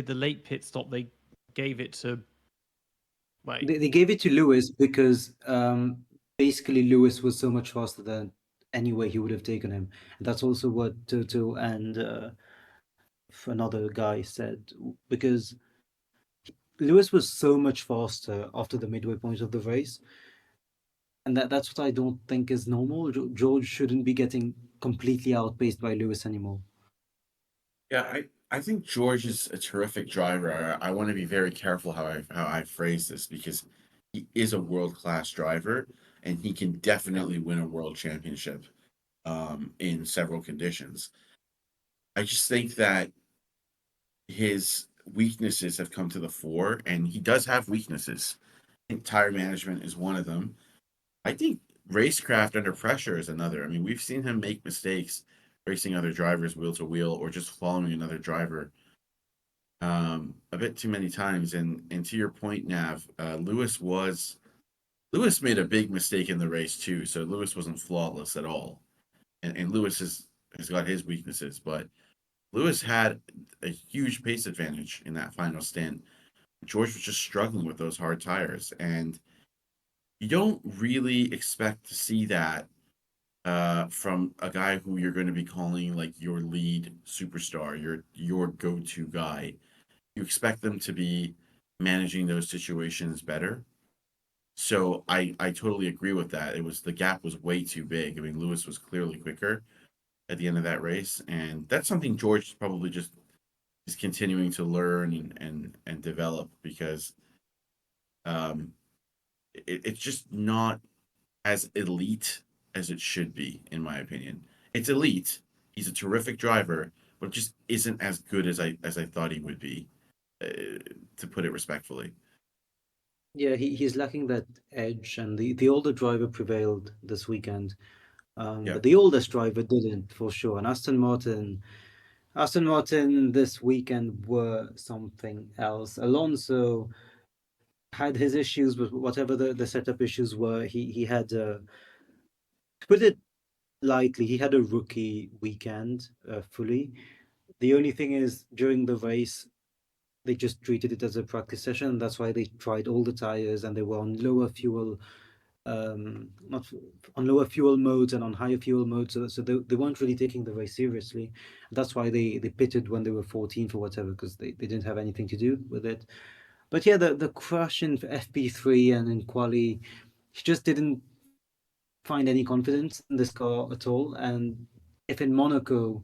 the late pit stop, they gave it to. Like, They gave it to Lewis because basically Lewis was so much faster than any way he would have taken him. And that's also what Toto and another guy said, because Lewis was so much faster after the midway point of the race. And that's what I don't think is normal. George shouldn't be getting completely outpaced by Lewis anymore. Yeah, I think George is a terrific driver. I want to be very careful how I phrase this because he is a world-class driver and he can definitely win a world championship in several conditions. I just think that his weaknesses have come to the fore, and he does have weaknesses. I think tire management is one of them. I think racecraft under pressure is another. I mean, we've seen him make mistakes racing other drivers wheel to wheel or just following another driver a bit too many times. And to your point, Nav, Lewis made a big mistake in the race too. So Lewis wasn't flawless at all. And Lewis has got his weaknesses, but Lewis had a huge pace advantage in that final stint. George was just struggling with those hard tires, and you don't really expect to see that from a guy who you're going to be calling like your lead superstar, your go-to guy. You expect them to be managing those situations better. So I totally agree with that. The gap was way too big. I mean, Lewis was clearly quicker at the end of that race, and that's something George probably just is continuing to learn and develop because it's just not as elite as it should be, in my opinion. It's elite. He's a terrific driver, but it just isn't as good as I thought he would be, to put it respectfully. Yeah, he's lacking that edge, and the older driver prevailed this weekend. Yeah. But the oldest driver didn't, for sure. And Aston Martin this weekend were something else. Alonso had his issues with whatever the setup issues were. He had, to put it lightly, he had a rookie weekend fully. The only thing is, during the race, they just treated it as a practice session. And that's why they tried all the tires and they were on lower fuel, not on lower fuel modes and on higher fuel modes. So they weren't really taking the race seriously. That's why they pitted when they were 14th or whatever, because they didn't have anything to do with it. But yeah, the crash in FP3 and in quali, he just didn't find any confidence in this car at all. And if in Monaco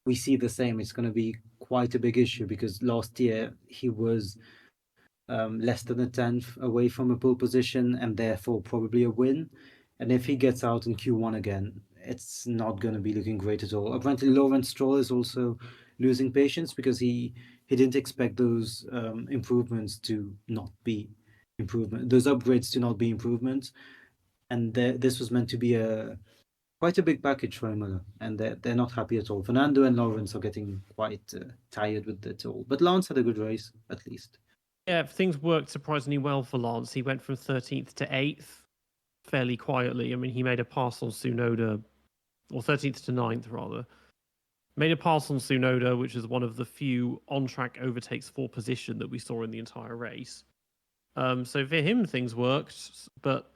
we see the same, it's going to be quite a big issue, because last year he was less than a tenth away from a pole position and therefore probably a win. And if he gets out in Q1 again, it's not going to be looking great at all. Apparently, Lawrence Stroll is also losing patience because he didn't expect those improvements to not be improvement, those upgrades to not be improvements. And this was meant to be quite a big package for Imola, and they're not happy at all. Fernando and Lawrence are getting quite tired with it all. But Lance had a good race, at least. Yeah, things worked surprisingly well for Lance. He went from 13th to 8th fairly quietly. I mean, he made a pass on Tsunoda, or 13th to 9th, rather. Made a pass on Tsunoda, which is one of the few on-track overtakes for position that we saw in the entire race. So for him, things worked. But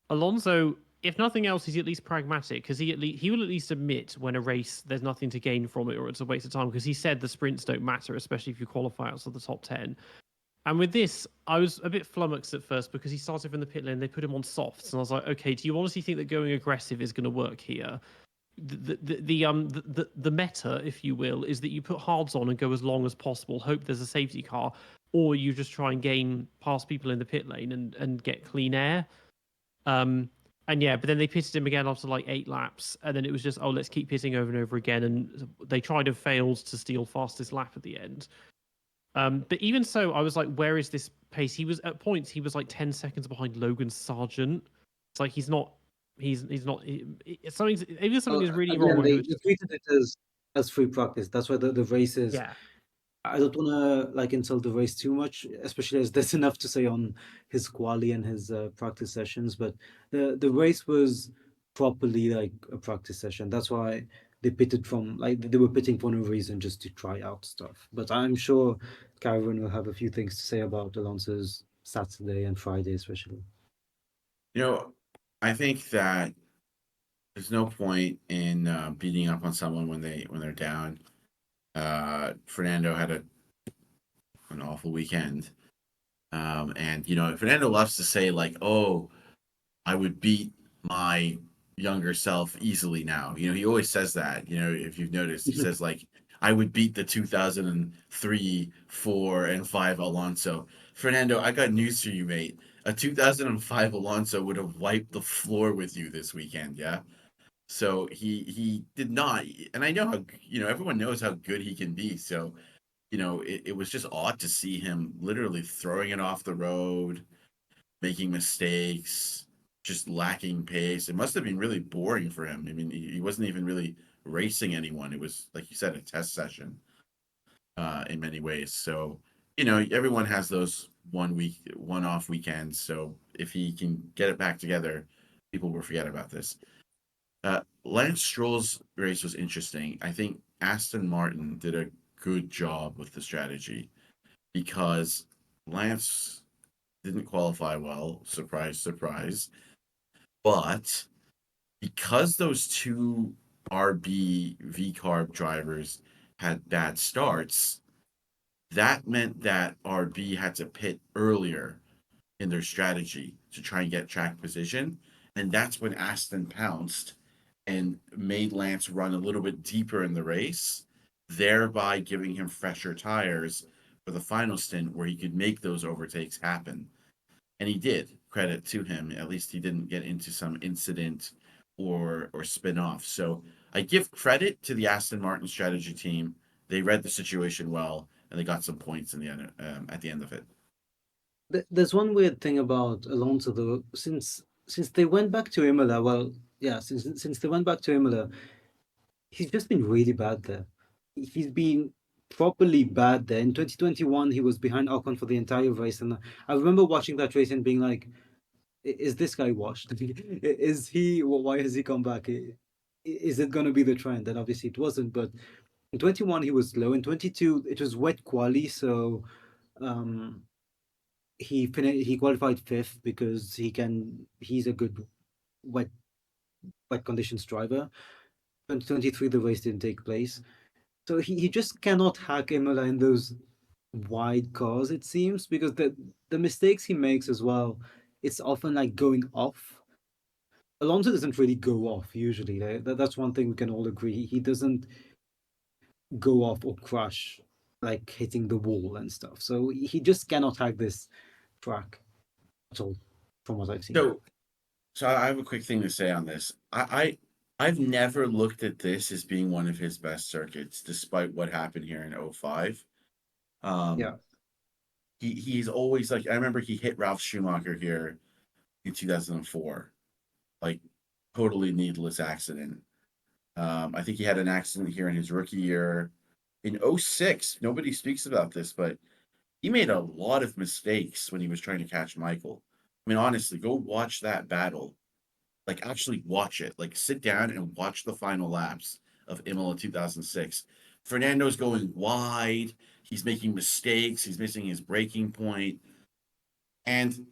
Alonso, if nothing else, he's at least pragmatic, because he will at least admit when a race there's nothing to gain from it or it's a waste of time, because he said the sprints don't matter, especially if you qualify outside the top 10. And with this, I was a bit flummoxed at first because he started from the pit lane. They put him on softs, and I was like, okay, do you honestly think that going aggressive is going to work here? The meta, if you will, is that you put hards on and go as long as possible, hope there's a safety car, or you just try and gain past people in the pit lane and get clean air. And yeah, but then they pitted him again after like 8 laps, and then it was just, oh, let's keep pitting over and over again. And they tried and failed to steal fastest lap at the end. But even so, I was like, where is this pace? He was at points, he was like 10 seconds behind Logan Sargent. It's like he's not. Something is really Again, wrong. they treated it as free practice. That's why the race is. Yeah. I don't want to insult the race too much, especially as there's enough to say on his quali and his practice sessions. But the race was properly like a practice session. That's why they pitted from they were pitting for no reason, just to try out stuff. But I'm sure Ciaron will have a few things to say about Alonso's Saturday and Friday, especially. I think that there's no point in beating up on someone when they're down. Fernando had an awful weekend, and Fernando loves to say like, "Oh, I would beat my younger self easily now." He always says that. If you've noticed, he says like, "I would beat the 2003, 4, and 5 Alonso." Fernando, I got news for you, mate. A 2005 Alonso would have wiped the floor with you this weekend, yeah? So he did not, and I know how, everyone knows how good he can be. So, it was just odd to see him literally throwing it off the road, making mistakes, just lacking pace. It must have been really boring for him. I mean, he wasn't even really racing anyone. It was, like you said, a test session in many ways. So, everyone has those one-off weekends. So if he can get it back together, people will forget about this. Lance Stroll's race was interesting. I think Aston Martin did a good job with the strategy, because Lance didn't qualify well. Surprise, surprise. But because those two RB VCARB drivers had bad starts, that meant that RB had to pit earlier in their strategy to try and get track position. And that's when Aston pounced and made Lance run a little bit deeper in the race, thereby giving him fresher tires for the final stint where he could make those overtakes happen. And he did. Credit to him. At least he didn't get into some incident or spin off. So I give credit to the Aston Martin strategy team. They read the situation well, and they got some points in the end, at the end of it. There's one weird thing about Alonso, though. Since they went back to Imola, well, yeah, since they went back to Imola, he's just been really bad there. He's been properly bad there. In 2021, he was behind Ocon for the entire race, and I remember watching that race and being like, "Is this guy washed? Is he? Why has he come back? Is it going to be the trend?" And obviously, it wasn't. But in 21, he was low. In 22, it was wet quali, so um, he qualified fifth because he's a good wet conditions driver. 2023, the race didn't take place. So he just cannot hack Imola in those wide cars, it seems, because the mistakes he makes as well, it's often like going off. Alonso doesn't really go off usually. That's one thing we can all agree. He doesn't go off or crash like hitting the wall and stuff. So he just cannot hack this track at all, from what I've seen. So I have a quick thing to say on this. I've never looked at this as being one of his best circuits, despite what happened here in 05. Yeah. He's always like, I remember he hit Ralph Schumacher here in 2004, like totally needless accident. I think he had an accident here in his rookie year. In 06, nobody speaks about this, but he made a lot of mistakes when he was trying to catch Michael. I mean, honestly, go watch that battle. Like, actually watch it. Like, sit down and watch the final laps of Imola 2006. Fernando's going wide. He's making mistakes. He's missing his braking point. And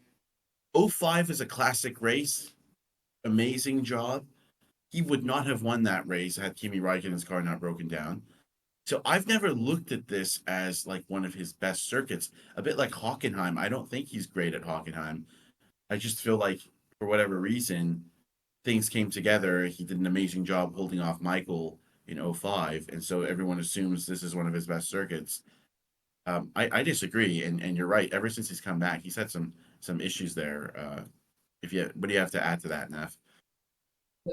05 is a classic race. Amazing job. He would not have won that race had Kimi Räikkönen's car not broken down. So I've never looked at this as like one of his best circuits. A bit like Hockenheim. I don't think he's great at Hockenheim. I just feel like for whatever reason, things came together. He did an amazing job holding off Michael in 05. And so everyone assumes this is one of his best circuits. I disagree. And you're right. Ever since he's come back, he's had some issues there. What do you have to add to that, Neff?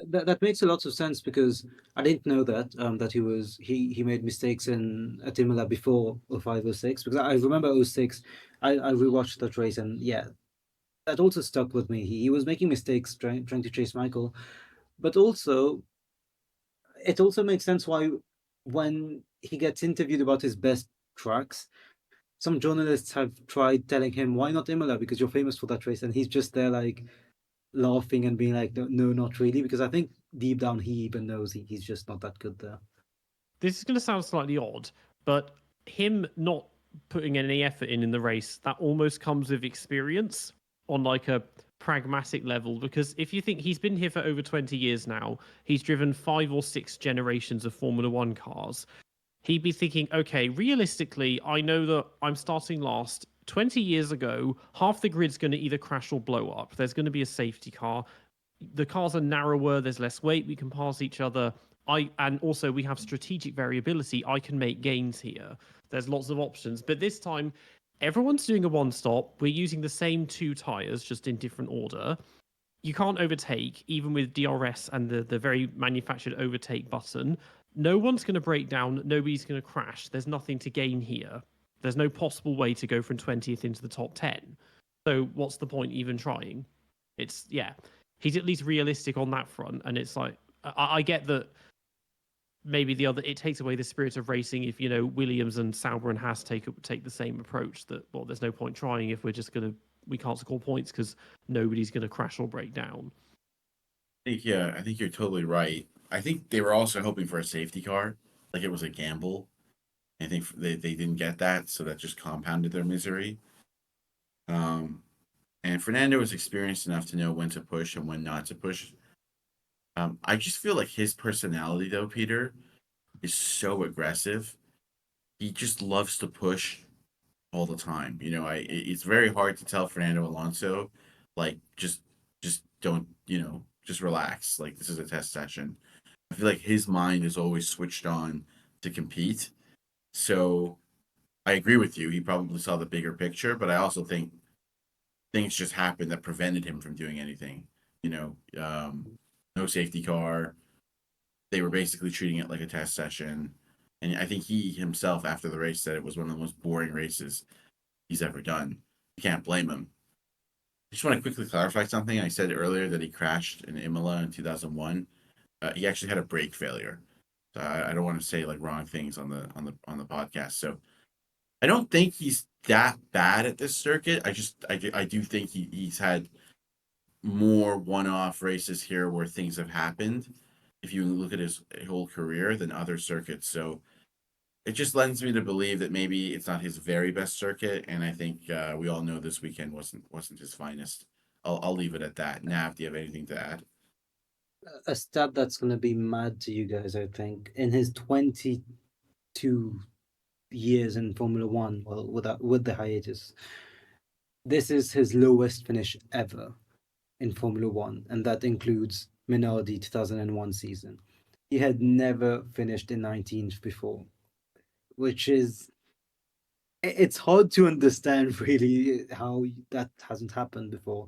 That makes a lot of sense because I didn't know that that he made mistakes at Imola before 05 or 06 because I remember 06 I rewatched that race and yeah, that also stuck with me. He was making mistakes trying to chase Michael, but also it also makes sense why when he gets interviewed about his best tracks, some journalists have tried telling him why not Imola because you're famous for that race, and he's just there like laughing and being like, no, not really, because I think deep down he even knows he's just not that good there. This is going to sound slightly odd, but him not putting any effort in the race, that almost comes with experience on like a pragmatic level. Because if you think he's been here for over 20 years now, he's driven 5 or 6 generations of Formula One cars. He'd be thinking, okay, realistically, I know that I'm starting last. 20 years ago, half the grid's going to either crash or blow up. There's going to be a safety car. The cars are narrower, there's less weight, we can pass each other. And also we have strategic variability. I can make gains here. There's lots of options. But this time, everyone's doing a one stop. We're using the same 2 tires, just in different order. You can't overtake, even with DRS and the very manufactured overtake button. No one's going to break down. Nobody's going to crash. There's nothing to gain here. There's no possible way to go from 20th into the top 10. So what's the point even trying? He's at least realistic on that front. And it's like, I get that maybe it takes away the spirit of racing if, Williams and Sauber and Haas take the same approach that, well, there's no point trying if we can't score points because nobody's going to crash or break down. I think you're totally right. I think they were also hoping for a safety car, like it was a gamble. I think they didn't get that, so that just compounded their misery. And Fernando was experienced enough to know when to push and when not to push. I just feel like his personality, though, Peter, is so aggressive. He just loves to push all the time. It's very hard to tell Fernando Alonso, like, just don't, just relax. Like, this is a test session. I feel like his mind is always switched on to compete. So I agree with you. He probably saw the bigger picture, but I also think things just happened that prevented him from doing anything. No safety car. They were basically treating it like a test session. And I think he himself, after the race, said it was one of the most boring races he's ever done. You can't blame him. just want to quickly clarify something. I said earlier that he crashed in Imola in 2001. He actually had a brake failure. So I don't want to say like wrong things on the podcast. So I don't think he's that bad at this circuit. I do think he's had more one-off races here where things have happened. If you look at his whole career than other circuits, so it just lends me to believe that maybe it's not his very best circuit, and I think we all know this weekend wasn't his finest. I'll leave it at that. Nav, do you have anything to add? A stat that's going to be mad to you guys, I think. In his 22 years in Formula One, well, with the hiatus, this is his lowest finish ever in Formula One, and that includes Minardi 2001 season. He had never finished in 19th before, which is it's hard to understand really how that hasn't happened before.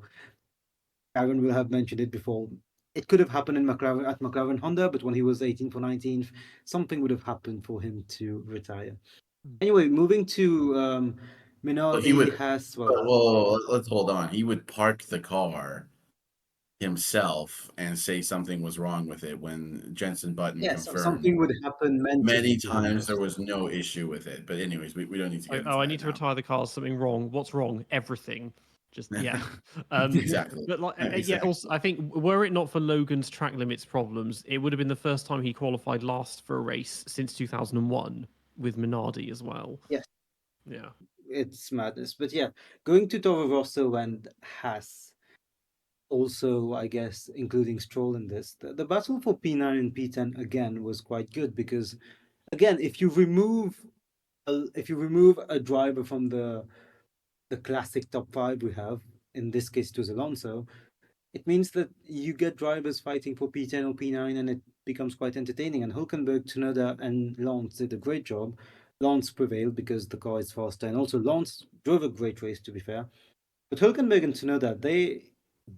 Aaron will have mentioned it before. It could have happened in McLaren at McLaren Honda, but when he was 18th or 19th, something would have happened for him to retire. Anyway, moving to Well, he would. Minardi has Well, let's hold on. He would park the car himself and say something was wrong with it when Jensen Button yes, confirmed. something would happen mentally. Many to him. times there was no issue with it. But anyways, we don't need to get into I that need to now. retire the car. Something wrong. What's wrong? Everything. Just yeah. Exactly. But like, Yeah, yeah. exactly. Also, I think were it not for Logan's track limits problems, it would have been the first time he qualified last for a race since 2001 with Minardi as well. Yes. Yeah. It's madness. But yeah, going to Toro Rosso and Haas, also, I guess, including Stroll in this, the battle for P9 and P10 again was quite good because, again, if you remove a driver from the classic top five we have, in this case it was Alonso, it means that you get drivers fighting for P10 or P9 and it becomes quite entertaining. And Hülkenberg, Tsunoda, and Lance did a great job. Lance prevailed because the car is faster, and also Lance drove a great race, to be fair. But Hülkenberg and Tsunoda,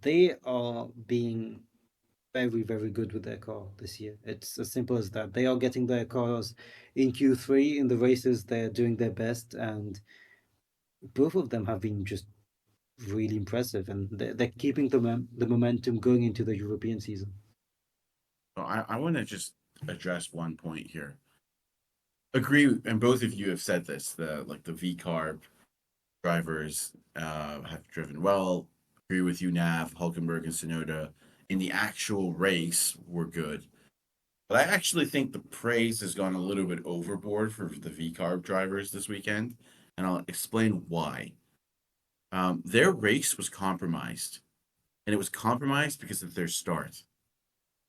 they are being very, very good with their car this year. It's as simple as that. They are getting their cars in Q3 in the races. They're doing their best, and both of them have been just really impressive, and they're keeping the momentum going into the European season. So I want to just address one point here. Agree, and both of you have said this. The VCARB drivers have driven well. Agree with you, Nav, Hulkenberg, and Sonoda. In the actual race, were good. But I actually think the praise has gone a little bit overboard for the VCARB drivers this weekend, and I'll explain why. Their race was compromised, and it was compromised because of their start.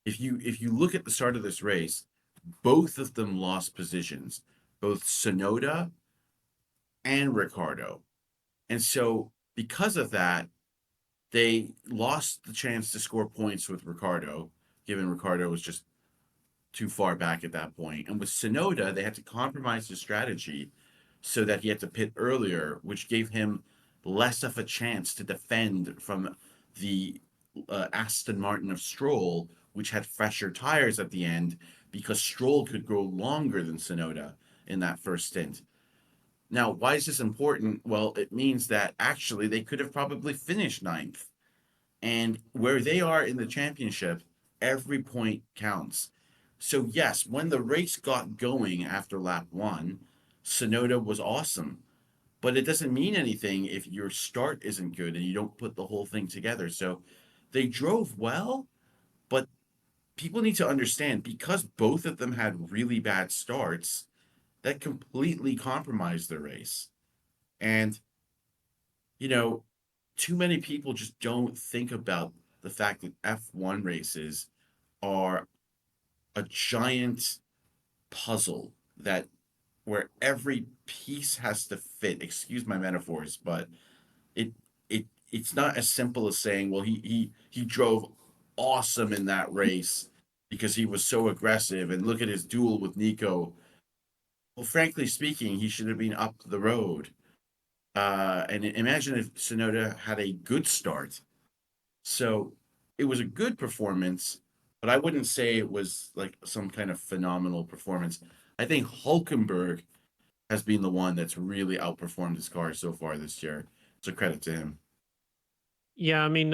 If you look at the start of this race, both of them lost positions, both Sonoda and Ricardo. And so because of that, they lost the chance to score points with Ricardo, given Ricardo was just too far back at that point. And with Sonoda, they had to compromise his strategy so that he had to pit earlier, which gave him less of a chance to defend from the Aston Martin of Stroll, which had fresher tires at the end because Stroll could go longer than Sonoda in that first stint. Now, why is this important? Well, it means that actually they could have probably finished ninth. And where they are in the championship, every point counts. So, yes, when the race got going after lap one, Sonoda was awesome. But it doesn't mean anything if your start isn't good and you don't put the whole thing together. So they drove well, but people need to understand because both of them had really bad starts, that completely compromised the race. And, you know, too many people just don't think about the fact that F1 races are a giant puzzle that where every piece has to fit. Excuse my metaphors, but it it's not as simple as saying, well, he drove awesome in that race because he was so aggressive and look at his duel with Nico. Well, frankly speaking, he should have been up the road. And imagine if Sonoda had a good start. So it was a good performance, but I wouldn't say it was like some kind of phenomenal performance. I think Hulkenberg has been the one that's really outperformed his car so far this year. So credit to him. Yeah, I mean,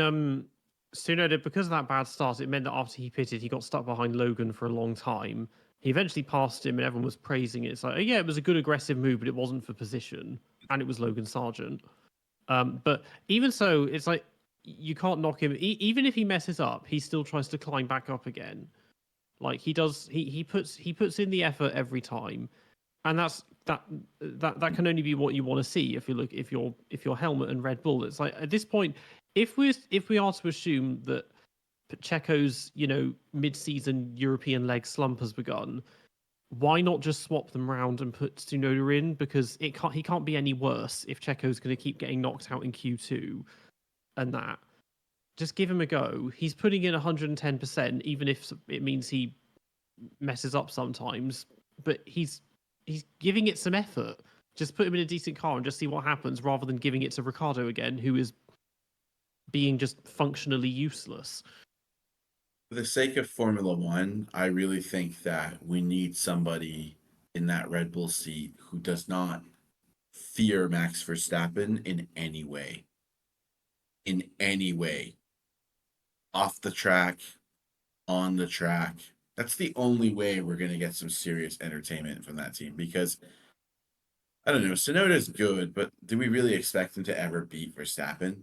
Tsunoda, because of that bad start, it meant that after he pitted, he got stuck behind Logan for a long time. He eventually passed him, and everyone was praising it. It's like, oh, yeah, it was a good aggressive move, but it wasn't for position, and it was Logan Sargent. But even so, it's like you can't knock him. Even if he messes up, he still tries to climb back up again. Like he does, he puts in the effort every time, and that can only be what you want to see if you're Helmut and Red Bull. It's like at this point, if we are to assume that Checo's mid-season European leg slump has begun, why not just swap them round and put Tsunoda in? Because he can't be any worse if Checo's going to keep getting knocked out in Q2 and that. Just give him a go. He's putting in 110%, even if it means he messes up sometimes. But he's giving it some effort. Just put him in a decent car and just see what happens, rather than giving it to Ricciardo again, who is being just functionally useless. For the sake of Formula One, I really think that we need somebody in that Red Bull seat who does not fear Max Verstappen in any way. In any way. Off the track, on the track. That's the only way we're going to get some serious entertainment from that team, because I don't know, Tsunoda's good, but do we really expect him to ever beat Verstappen?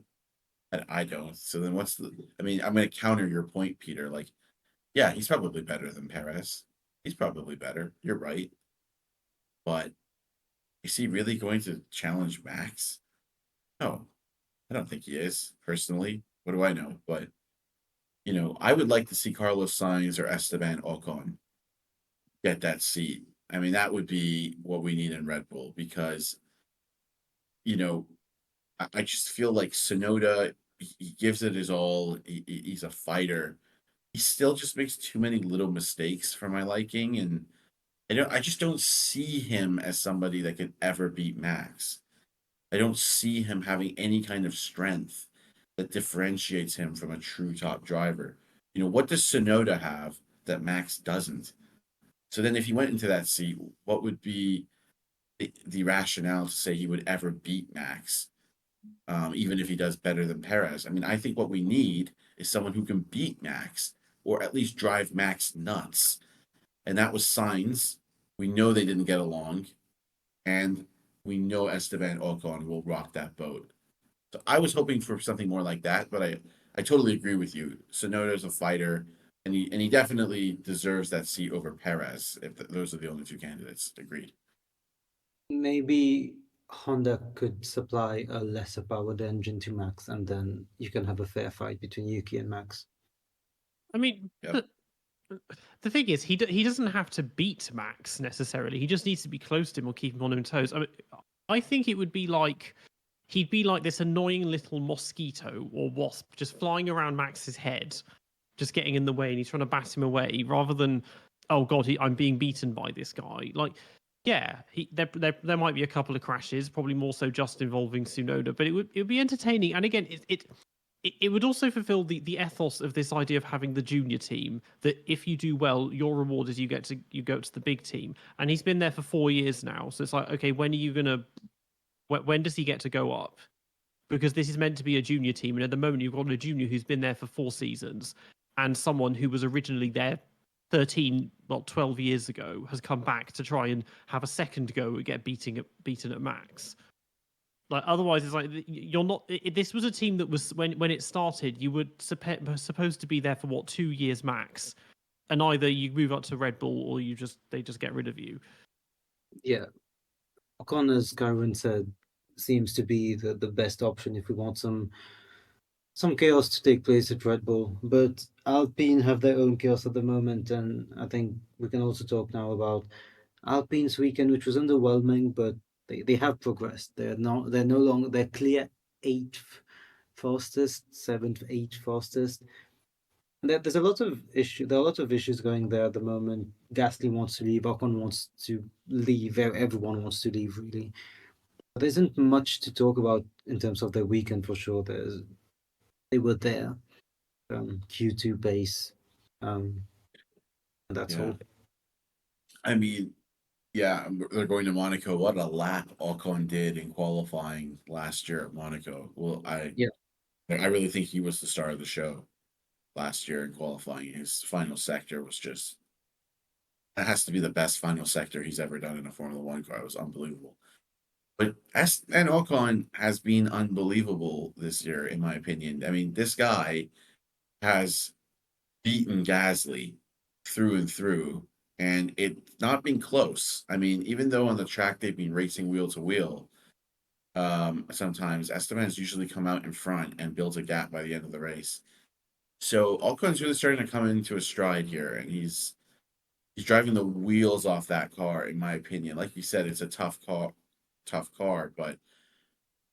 I don't. So then I mean, I'm going to counter your point, Peter. Like, yeah, he's probably better than Perez. He's probably better. You're right. But is he really going to challenge Max? No, I don't think he is, personally. What do I know? But, I would like to see Carlos Sainz or Esteban Ocon get that seat. I mean, that would be what we need in Red Bull, because, I just feel like Tsunoda, he gives it his all. He's a fighter. He still just makes too many little mistakes for my liking, and I just don't see him as somebody that could ever beat Max. I don't see him having any kind of strength that differentiates him from a true top driver. What does Tsunoda have that Max doesn't? So then if he went into that seat, what would be the rationale to say he would ever beat Max, even if he does better than Perez? I mean, I think what we need is someone who can beat Max, or at least drive Max nuts. And that was Sainz. We know they didn't get along, and we know Esteban Ocon will rock that boat. So I was hoping for something more like that, but I totally agree with you. Tsunoda's a fighter, and he definitely deserves that seat over Perez. If those are the only two candidates, agreed. Maybe Honda could supply a lesser powered engine to Max, and then you can have a fair fight between Yuki and Max. I mean, Yep. the thing is, he doesn't have to beat Max necessarily. He just needs to be close to him or keep him on his toes. I mean, I think it would be like he'd be like this annoying little mosquito or wasp just flying around Max's head, just getting in the way, and he's trying to bat him away, rather than, oh god, I'm being beaten by this guy. Like, yeah, there might be a couple of crashes, probably more so just involving Tsunoda, but it would be entertaining. And again, it would also fulfill the ethos of this idea of having the junior team, that if you do well, your reward is you go to the big team. And he's been there for 4 years now, so it's like, okay, when does he get to go up? Because this is meant to be a junior team, and at the moment you've got a junior who's been there for 4 seasons, and someone who was originally there 12 years ago has come back to try and have a second go at get beaten at Max. Like, otherwise, it's like you're not. This was a team that was, when it started, you were supposed to be there for 2 years max, and either you move up to Red Bull or they just get rid of you. Yeah, Ocon, as Ciaron said, seems to be the best option if we want some chaos to take place at Red Bull. But Alpine have their own chaos at the moment, and I think we can also talk now about Alpine's weekend, which was underwhelming, but they have progressed. They're no longer, they're clear 8th fastest, 7th, 8th fastest. And there's a lot of there are a lot of issues going there at the moment. Gasly wants to leave, Ocon wants to leave, everyone wants to leave, really. But there isn't much to talk about in terms of their weekend for sure. They were there, Q2 base, and that's Yeah. all. I mean, yeah, they're going to Monaco. What a lap Ocon did in qualifying last year at Monaco. Well, Yeah. I really think he was the star of the show last year in qualifying. His final sector was just, that has to be the best final sector he's ever done in a Formula One car. It was unbelievable. But and Ocon has been unbelievable this year, in my opinion. I mean, this guy has beaten Gasly through and through, and it's not been close. I mean, even though on the track they've been racing wheel to wheel, sometimes Esteban's usually come out in front and builds a gap by the end of the race. So Alcon's really starting to come into a stride here, and he's driving the wheels off that car, in my opinion. Like you said, it's a tough car, but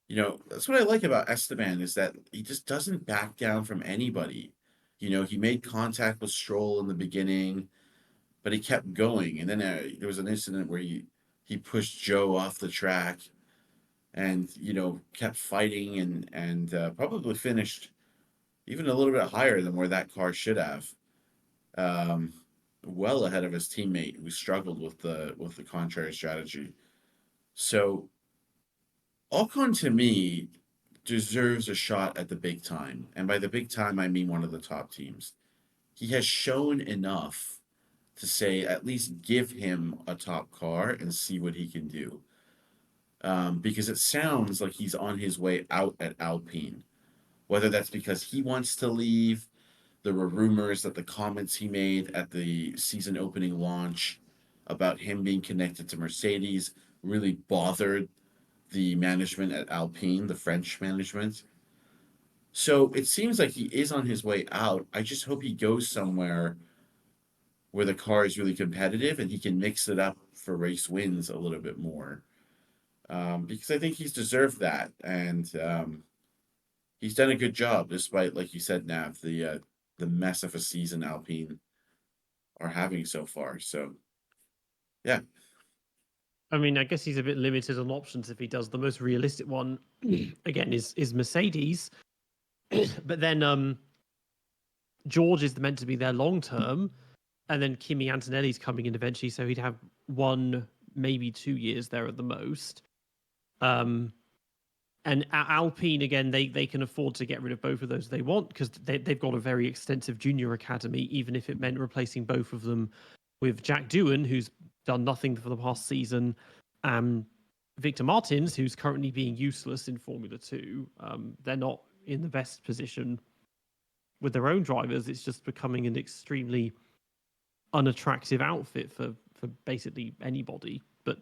that's what I like about Esteban is that he just doesn't back down from anybody. He made contact with Stroll in the beginning, but he kept going. And then there was an incident where he pushed Joe off the track, and kept fighting and probably finished even a little bit higher than where that car should have. Well ahead of his teammate who struggled with the contrary strategy. So Ocon to me deserves a shot at the big time. And by the big time, I mean one of the top teams. He has shown enough to say at least give him a top car and see what he can do. Because it sounds like he's on his way out at Alpine. Whether that's because he wants to leave, there were rumors that the comments he made at the season opening launch about him being connected to Mercedes really bothered the management at Alpine, the French management. So it seems like he is on his way out. I just hope he goes somewhere where the car is really competitive and he can mix it up for race wins a little bit more. Because I think he's deserved that. And he's done a good job, despite, like you said, Nav, the mess of a season Alpine are having so far. So, yeah. I mean, I guess he's a bit limited on options if he does. The most realistic one, again, is Mercedes. But then George is meant to be there long term, and then Kimi Antonelli's coming in eventually, so he'd have 1, maybe 2 years there at the most. And Alpine, again, they can afford to get rid of both of those they want because they've got a very extensive junior academy, even if it meant replacing both of them with Jack Doohan, who's done nothing for the past season, Victor Martins, who's currently being useless in Formula 2. They're not in the best position with their own drivers. It's just becoming an extremely unattractive outfit for basically anybody. But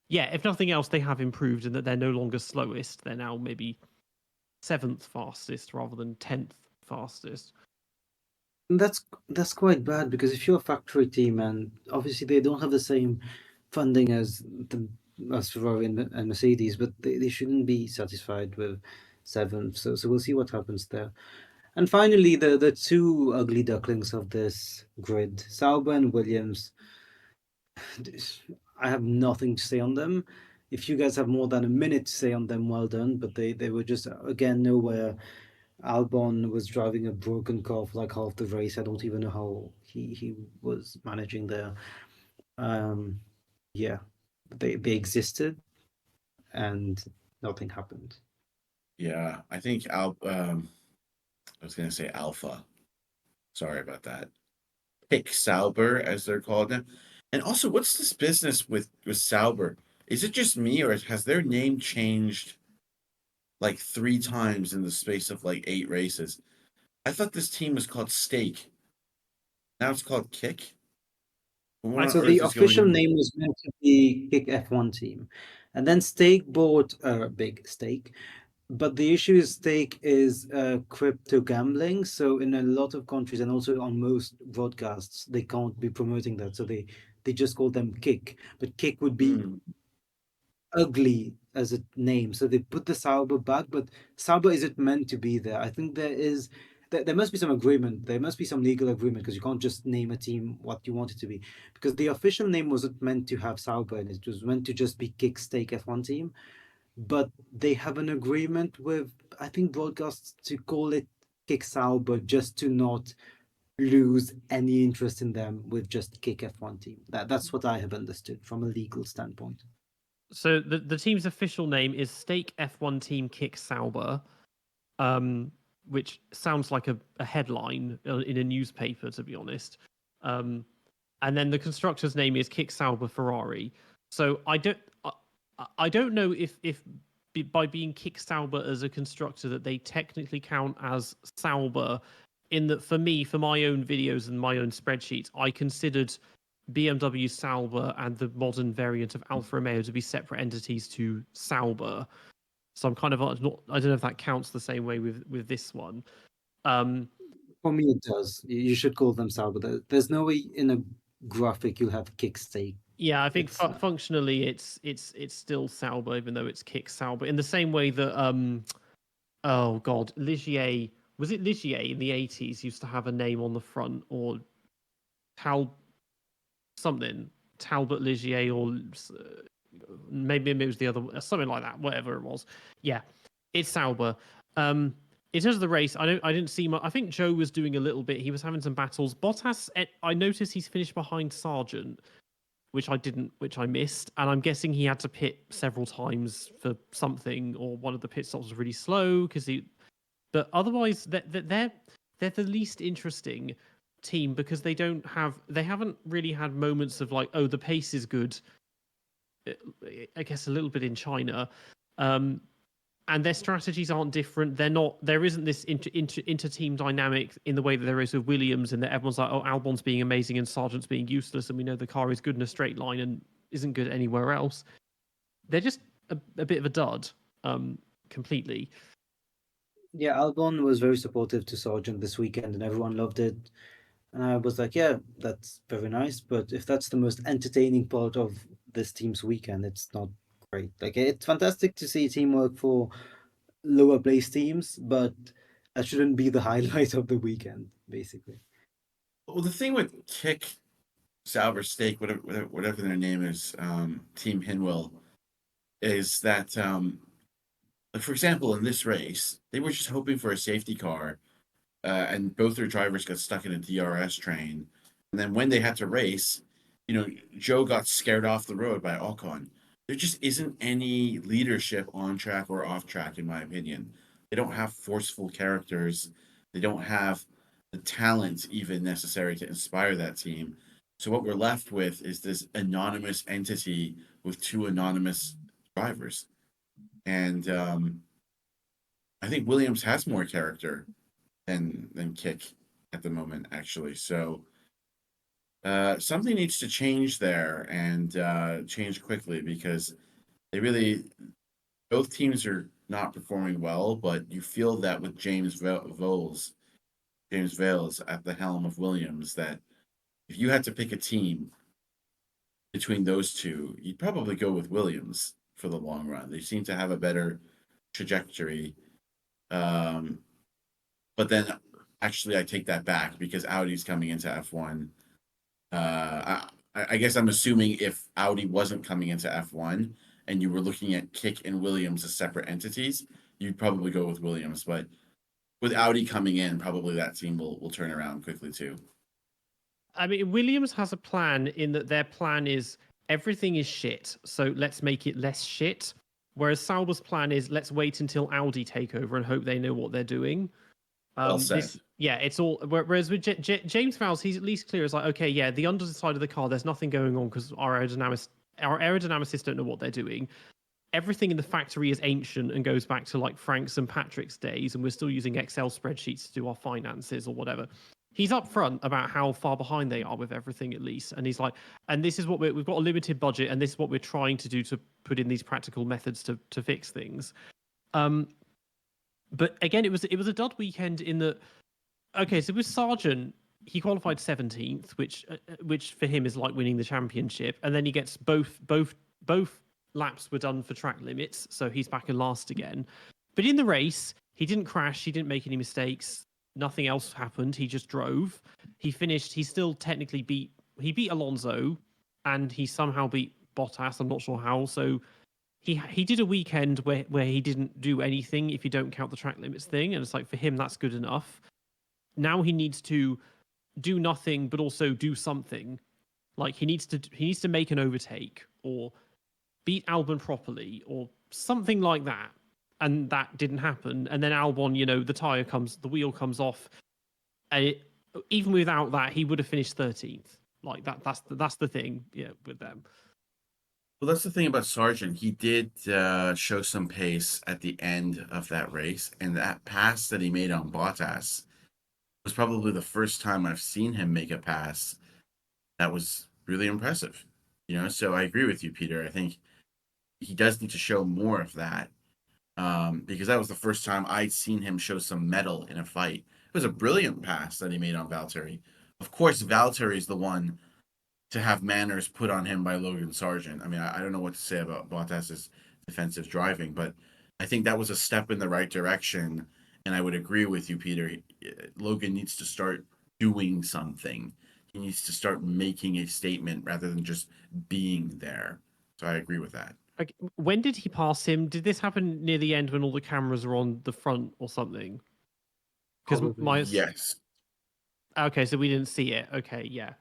yeah, if nothing else, they have improved in that they're no longer slowest. They're now maybe 7th fastest rather than 10th fastest. That's quite bad because if you're a factory team and obviously they don't have the same funding as Ferrari and Mercedes, but they shouldn't be satisfied with 7th. So we'll see what happens there. And finally, the two ugly ducklings of this grid, Sauber and Williams. I have nothing to say on them. If you guys have more than a minute to say on them, well done. But they were just, again, nowhere. Albon was driving a broken car for like half the race. I don't even know how he was managing there. Yeah, they existed and nothing happened. Yeah, I think I was going to say Alpha. Sorry about that. Pick Sauber, as they're called now. And also, what's this business with Sauber? Is it just me, or has their name changed like 3 times in the space of like 8 races? I thought this team was called Stake. Now it's called Kick. So the official name was meant to be Kick F1 Team, and then Stake bought Big Stake. But the issue is Stake is crypto gambling. So in a lot of countries and also on most broadcasts, they can't be promoting that. So they just call them Kick. But Kick would be ugly as a name. So they put the Sauber back, but Sauber isn't meant to be there. I think there must be some agreement. There must be some legal agreement because you can't just name a team what you want it to be. Because the official name wasn't meant to have Sauber and it was meant to just be Kick Stake F1 Team. But they have an agreement with, I think, broadcasts to call it Kick Sauber just to not lose any interest in them with just Kick F1 Team. That's what I have understood from a legal standpoint. So the team's official name is Stake F1 Team Kick Sauber. which sounds like a headline in a newspaper, to be honest. And then the constructor's name is Kick Sauber Ferrari. So I don't know if by being Kick Sauber as a constructor that they technically count as Sauber. In that, for me, for my own videos and my own spreadsheets, I considered BMW Sauber and the modern variant of Alfa Romeo to be separate entities to Sauber. So I'm kind of not. I don't know if that counts the same way with this one. For me, it does. You should call them Sauber. There's no way in a graphic you'll have kickstake. Yeah, I think It's- functionally it's still Sauber, even though it's Kick Sauber. In the same way that oh god, Ligier, was it Ligier in the 80s used to have a name on the front, or Talbot Ligier, or maybe it was the other, something like that, whatever it was. Yeah, it's Sauber. In terms of the race, I didn't see much. I think Joe was doing a little bit. He was having some battles. Bottas, I noticed he's finished behind Sargent, which I missed, and I'm guessing he had to pit several times for something, or one of the pit stops was really slow because he. But otherwise, they're the least interesting team because they haven't really had moments of like, oh, the pace is good. I guess a little bit in China, and their strategies aren't different. There isn't this inter-team dynamic in the way that there is with Williams, and that everyone's like, oh, Albon's being amazing and Sargent's being useless, and we know the car is good in a straight line and isn't good anywhere else. They're just a bit of a dud, completely. Yeah, Albon was very supportive to Sargent this weekend, and everyone loved it. And I was like, yeah, that's very nice. But if that's the most entertaining part of this team's weekend, it's not great. Like, it's fantastic to see teamwork for lower place teams, but that shouldn't be the highlight of the weekend, basically. Well, the thing with Kick, Sauber, Stake, whatever their name is, Team Hinwell, is that, like, for example, in this race, they were just hoping for a safety car, and both their drivers got stuck in a DRS train. And then when they had to race, Joe got scared off the road by Ocon. There just isn't any leadership on track or off track, in my opinion. They don't have forceful characters. They don't have the talent even necessary to inspire that team. So what we're left with is this anonymous entity with two anonymous drivers. And I think Williams has more character than Kick at the moment, actually. So something needs to change there, and change quickly, because both teams are not performing well, but you feel that with James Vales at the helm of Williams, that if you had to pick a team between those two, you'd probably go with Williams for the long run. They seem to have a better trajectory. But then actually I take that back, because Audi's coming into F1. I guess I'm assuming if Audi wasn't coming into F1 and you were looking at Kick and Williams as separate entities, you'd probably go with Williams. But with Audi coming in, probably that team will turn around quickly too. I mean, Williams has a plan in that their plan is everything is shit, so let's make it less shit. Whereas Sauber's plan is let's wait until Audi take over and hope they know what they're doing. Well said. It's all. Whereas with James Vowles, he's at least clear. It's like, okay, yeah, the underside of the car, there's nothing going on because our aerodynamicists don't know what they're doing. Everything in the factory is ancient and goes back to like Frank's and Patrick's days, and we're still using Excel spreadsheets to do our finances or whatever. He's upfront about how far behind they are with everything, at least, and he's like, and this is what we've got a limited budget, and this is what we're trying to do to put in these practical methods to fix things. But again, it was a dud weekend in that. Okay, so with Sargent, he qualified 17th, which for him is like winning the championship, and then he gets both laps were done for track limits, so he's back in last again. But in the race, he didn't crash, he didn't make any mistakes, nothing else happened. He just drove. He finished. He still technically beat Alonso, and he somehow beat Bottas. I'm not sure how. So he did a weekend where he didn't do anything if you don't count the track limits thing, and it's like for him that's good enough. Now he needs to do nothing, but also do something. Like he needs to make an overtake or beat Albon properly or something like that. and that didn't happen. And then Albon, the wheel comes off. Even without that, he would have finished 13th. Like that's the thing, with them. Well, that's the thing about Sargent. He did show some pace at the end of that race, and that pass that he made on Bottas was probably the first time I've seen him make a pass that was really impressive. So I agree with you, Peter. I think he does need to show more of that, because that was the first time I'd seen him show some mettle in a fight. It was a brilliant pass that he made on Valtteri. Of course, Valtteri is the one to have manners put on him by Logan Sargent. I mean, I don't know what to say about Bottas's defensive driving, but I think that was a step in the right direction. And I would agree with you, Peter. Logan needs to start doing something. He needs to start making a statement rather than just being there. So I agree with that. Like, when did he pass him? Did this happen near the end when all the cameras were on the front or something? Because Yes. Okay, so we didn't see it. Okay, yeah.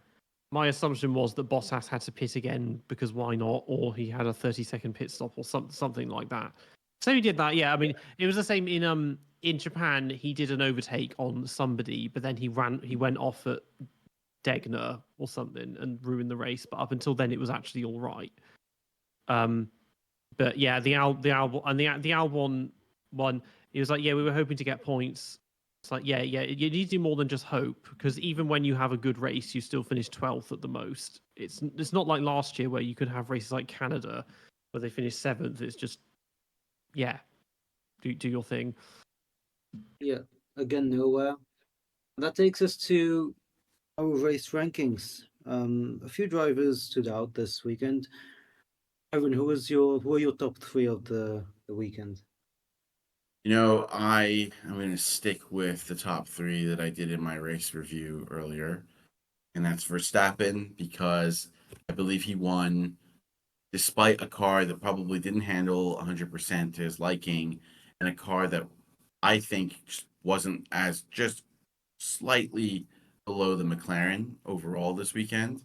My assumption was that Bottas had to pit again because why not? Or he had a 30-second pit stop or something like that. So he did that. Yeah, I mean, it was the same in Japan. He did an overtake on somebody, but then he went off at Degner or something and ruined the race. But up until then, it was actually all right. But yeah, the Albon one, it was like, yeah, we were hoping to get points. It's like, yeah, you need to do more than just hope, because even when you have a good race, you still finish 12th at the most. It's not like last year where you could have races like Canada where they finish 7th. It's just, yeah, do your thing. Yeah, again, nowhere. That takes us to our race rankings. A few drivers stood out this weekend. Evan, who are your top 3 of the weekend? I am going to stick with the top 3 that I did in my race review earlier, and that's Verstappen, because I believe he won despite a car that probably didn't handle 100% to his liking, and a car that I think wasn't as just slightly below the McLaren overall this weekend.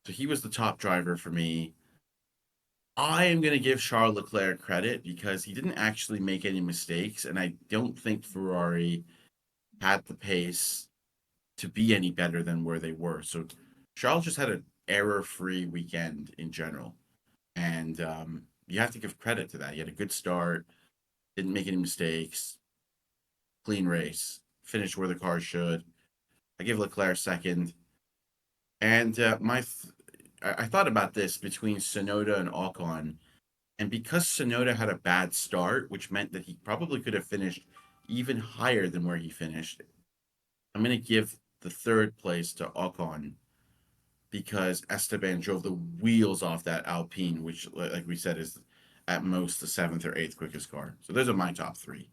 So he was the top driver for me. I am going to give Charles Leclerc credit because he didn't actually make any mistakes, and I don't think Ferrari had the pace to be any better than where they were. So Charles just had an error-free weekend in general, and you have to give credit to that. He had a good start, didn't make any mistakes, clean race, finished where the car should. I give Leclerc second, and I thought about this between Tsunoda and Ocon. And because Tsunoda had a bad start, which meant that he probably could have finished even higher than where he finished, I'm going to give the third place to Ocon because Esteban drove the wheels off that Alpine, which, like we said, is at most the 7th or 8th quickest car. So those are my top 3.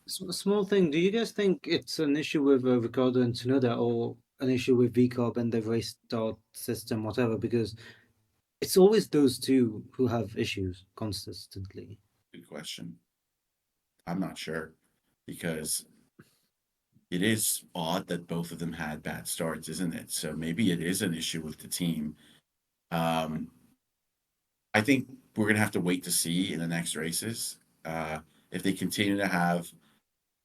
Small thing. Do you guys think it's an issue with Ricciardo and Tsunoda, or an issue with VCARB and the race start system, whatever? Because it's always those two who have issues consistently. Good question. I'm not sure because it is odd that both of them had bad starts, isn't it? So maybe it is an issue with the team. I think we're going to have to wait to see in the next races. If they continue to have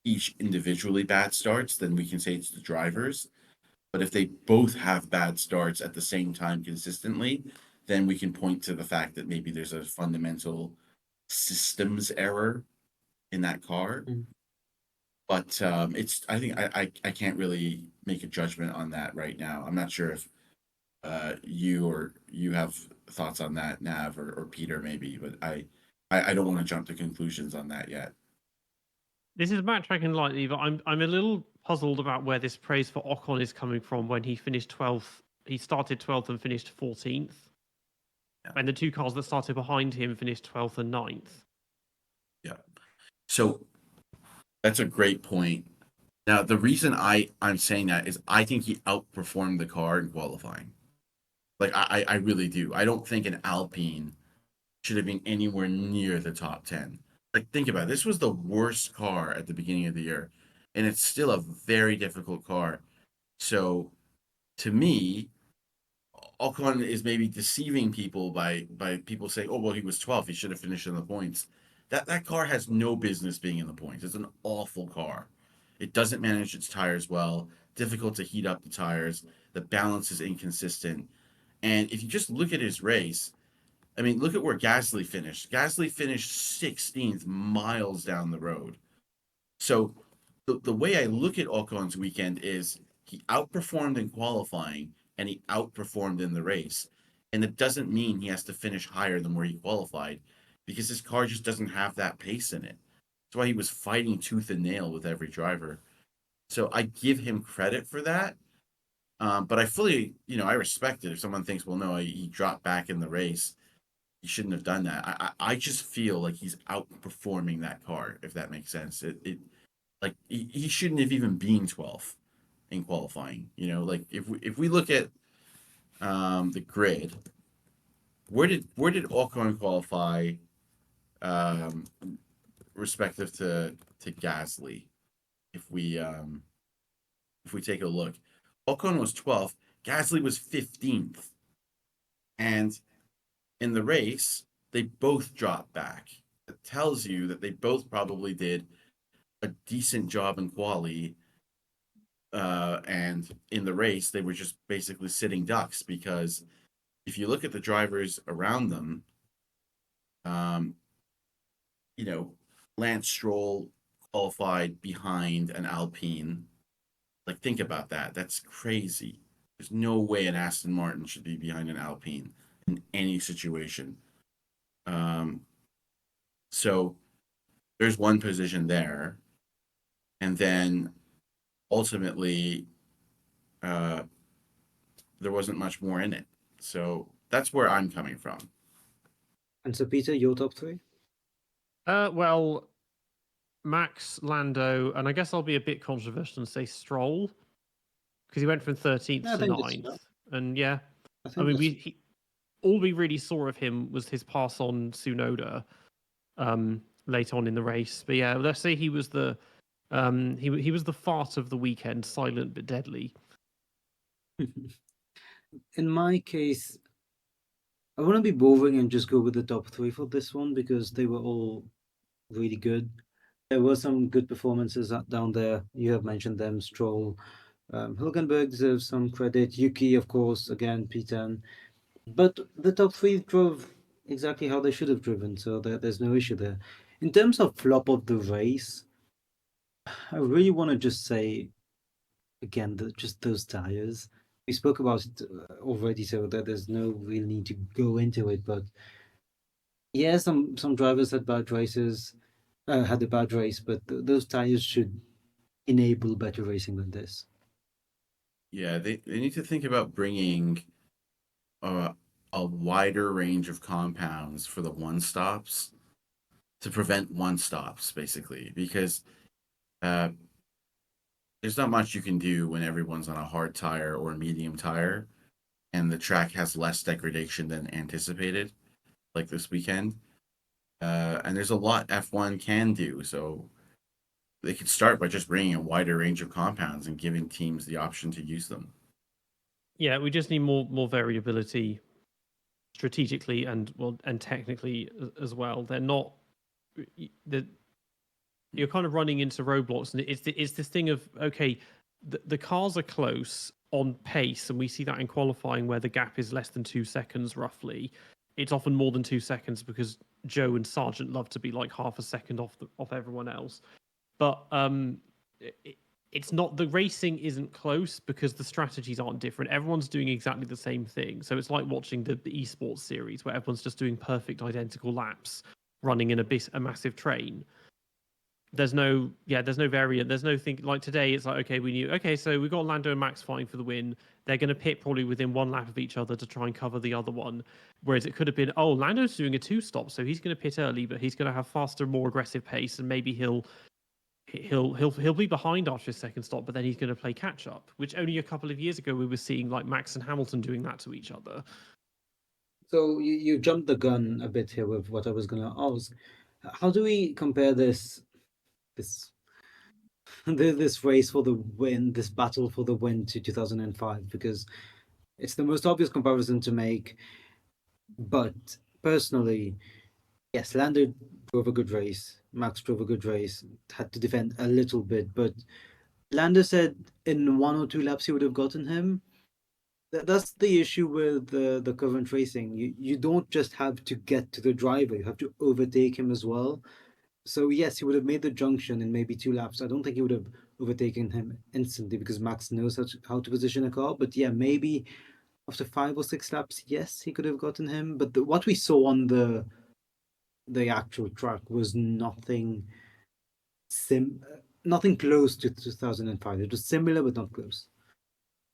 each individually bad starts, then we can say it's the drivers. But if they both have bad starts at the same time consistently, then we can point to the fact that maybe there's a fundamental systems error in that car. But I think I can't really make a judgment on that right now. I'm not sure if you have thoughts on that, Nav, or Peter maybe, but I don't want to jump to conclusions on that yet. This is backtracking lightly, but I'm a little puzzled about where this praise for Ocon is coming from when he finished 12th. He started 12th and finished 14th. Yeah. And the 2 cars that started behind him finished 12th and 9th. Yeah. So that's a great point. Now, the reason I'm saying that is I think he outperformed the car in qualifying. Like, I really do. I don't think an Alpine should have been anywhere near the top 10. Like, think about it. This was the worst car at the beginning of the year, and it's still a very difficult car. So, to me, Ocon is maybe deceiving people by people saying, oh, well, he was 12th. He should have finished in the points. That car has no business being in the points. It's an awful car. It doesn't manage its tires well, difficult to heat up the tires. The balance is inconsistent. And if you just look at his race, I mean, look at where Gasly finished. Gasly finished 16th miles down the road. So the way I look at Ocon's weekend is he outperformed in qualifying and he outperformed in the race. And it doesn't mean he has to finish higher than where he qualified because his car just doesn't have that pace in it. That's why he was fighting tooth and nail with every driver. So I give him credit for that. But I fully, I respect it. If someone thinks, well, no, he dropped back in the race, he shouldn't have done that. I just feel like he's outperforming that car, if that makes sense. Like he shouldn't have even been 12th in qualifying. Like if we look at the grid, where did Ocon qualify, respective to Gasly? If we take a look, Ocon was 12th, Gasly was 15th, and in the race they both dropped back. It tells you that they both probably did a decent job in quali, and in the race they were just basically sitting ducks, because if you look at the drivers around them, Lance Stroll qualified behind an Alpine. Like, think about that. That's crazy. There's no way an Aston Martin should be behind an Alpine in any situation. So there's one position there. And then ultimately, there wasn't much more in it. So that's where I'm coming from. And so, Peter, your top three? Well, Max, Lando, and I guess I'll be a bit controversial and say Stroll, because he went from 13th to 9th. And yeah, I mean, all we really saw of him was his pass on Tsunoda late on in the race. But yeah, let's say he was the he was the fart of the weekend, silent but deadly. In my case, I want to be boring and just go with the top three for this one because they were all really good. There were some good performances down there. You have mentioned them, Stroll. Hülkenberg deserves some credit. Yuki, of course, again, P10. But the top three drove exactly how they should have driven, so there's no issue there. In terms of flop of the race, I really want to just say, again, just those tires. We spoke about it already, so that there's no real need to go into it. But yeah, some drivers had bad races, had a bad race, but those tires should enable better racing than this. Yeah, they need to think about bringing a wider range of compounds for the one stops to prevent one stops, basically, because there's not much you can do when everyone's on a hard tire or a medium tire and the track has less degradation than anticipated, like this weekend. And there's a lot F1 can do, so they could start by just bringing a wider range of compounds and giving teams the option to use them. Yeah, we just need more variability strategically and technically as well. They're not you're kind of running into roadblocks, and it's this thing of, okay, the cars are close on pace, and we see that in qualifying where the gap is less than 2 seconds roughly. It's often more than 2 seconds because Joe and Sargent love to be like half a second off everyone else. But it's not, the racing isn't close because the strategies aren't different. Everyone's doing exactly the same thing. So it's like watching the esports series where everyone's just doing perfect identical laps running in a massive train. There's no variant. There's no thing like today. It's like, okay, so we've got Lando and Max fighting for the win. They're going to pit probably within one lap of each other to try and cover the other one. Whereas it could have been, oh, Lando's doing a 2-stop, so he's going to pit early, but he's going to have faster, more aggressive pace, and maybe he'll be behind after his second stop, but then he's going to play catch up. Which only a couple of years ago we were seeing like Max and Hamilton doing that to each other. So you jumped the gun a bit here with what I was going to ask. How do we compare this race for the win, this battle for the win to 2005? Because it's the most obvious comparison to make. But personally, yes, Lando drove a good race. Max drove a good race. Had to defend a little bit, but Lando said in 1 or 2 laps he would have gotten him. That's the issue with the current racing. You don't just have to get to the driver; you have to overtake him as well. So yes, he would have made the junction in maybe 2 laps. I don't think he would have overtaken him instantly because Max knows how to position a car. But yeah, maybe after 5 or 6 laps, yes, he could have gotten him. But what we saw on the actual track was nothing close to 2005. It was similar but not close.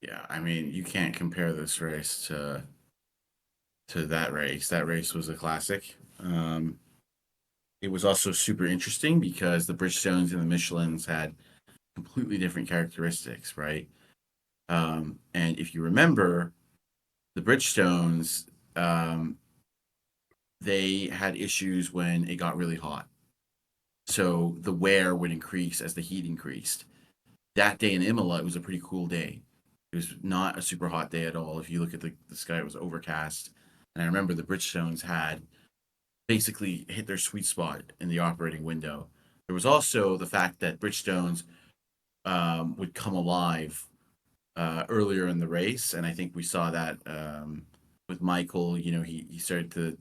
Yeah, I mean, you can't compare this race to that race. That race was a classic. It was also super interesting because the Bridgestones and the Michelins had completely different characteristics, right? And if you remember, the Bridgestones, they had issues when it got really hot. So the wear would increase as the heat increased. That day in Imola, it was a pretty cool day. It was not a super hot day at all. If you look at the sky, it was overcast. And I remember the Bridgestones had basically hit their sweet spot in the operating window. There was also the fact that Bridgestones would come alive earlier in the race, and I think we saw that with Michael. You know, he started to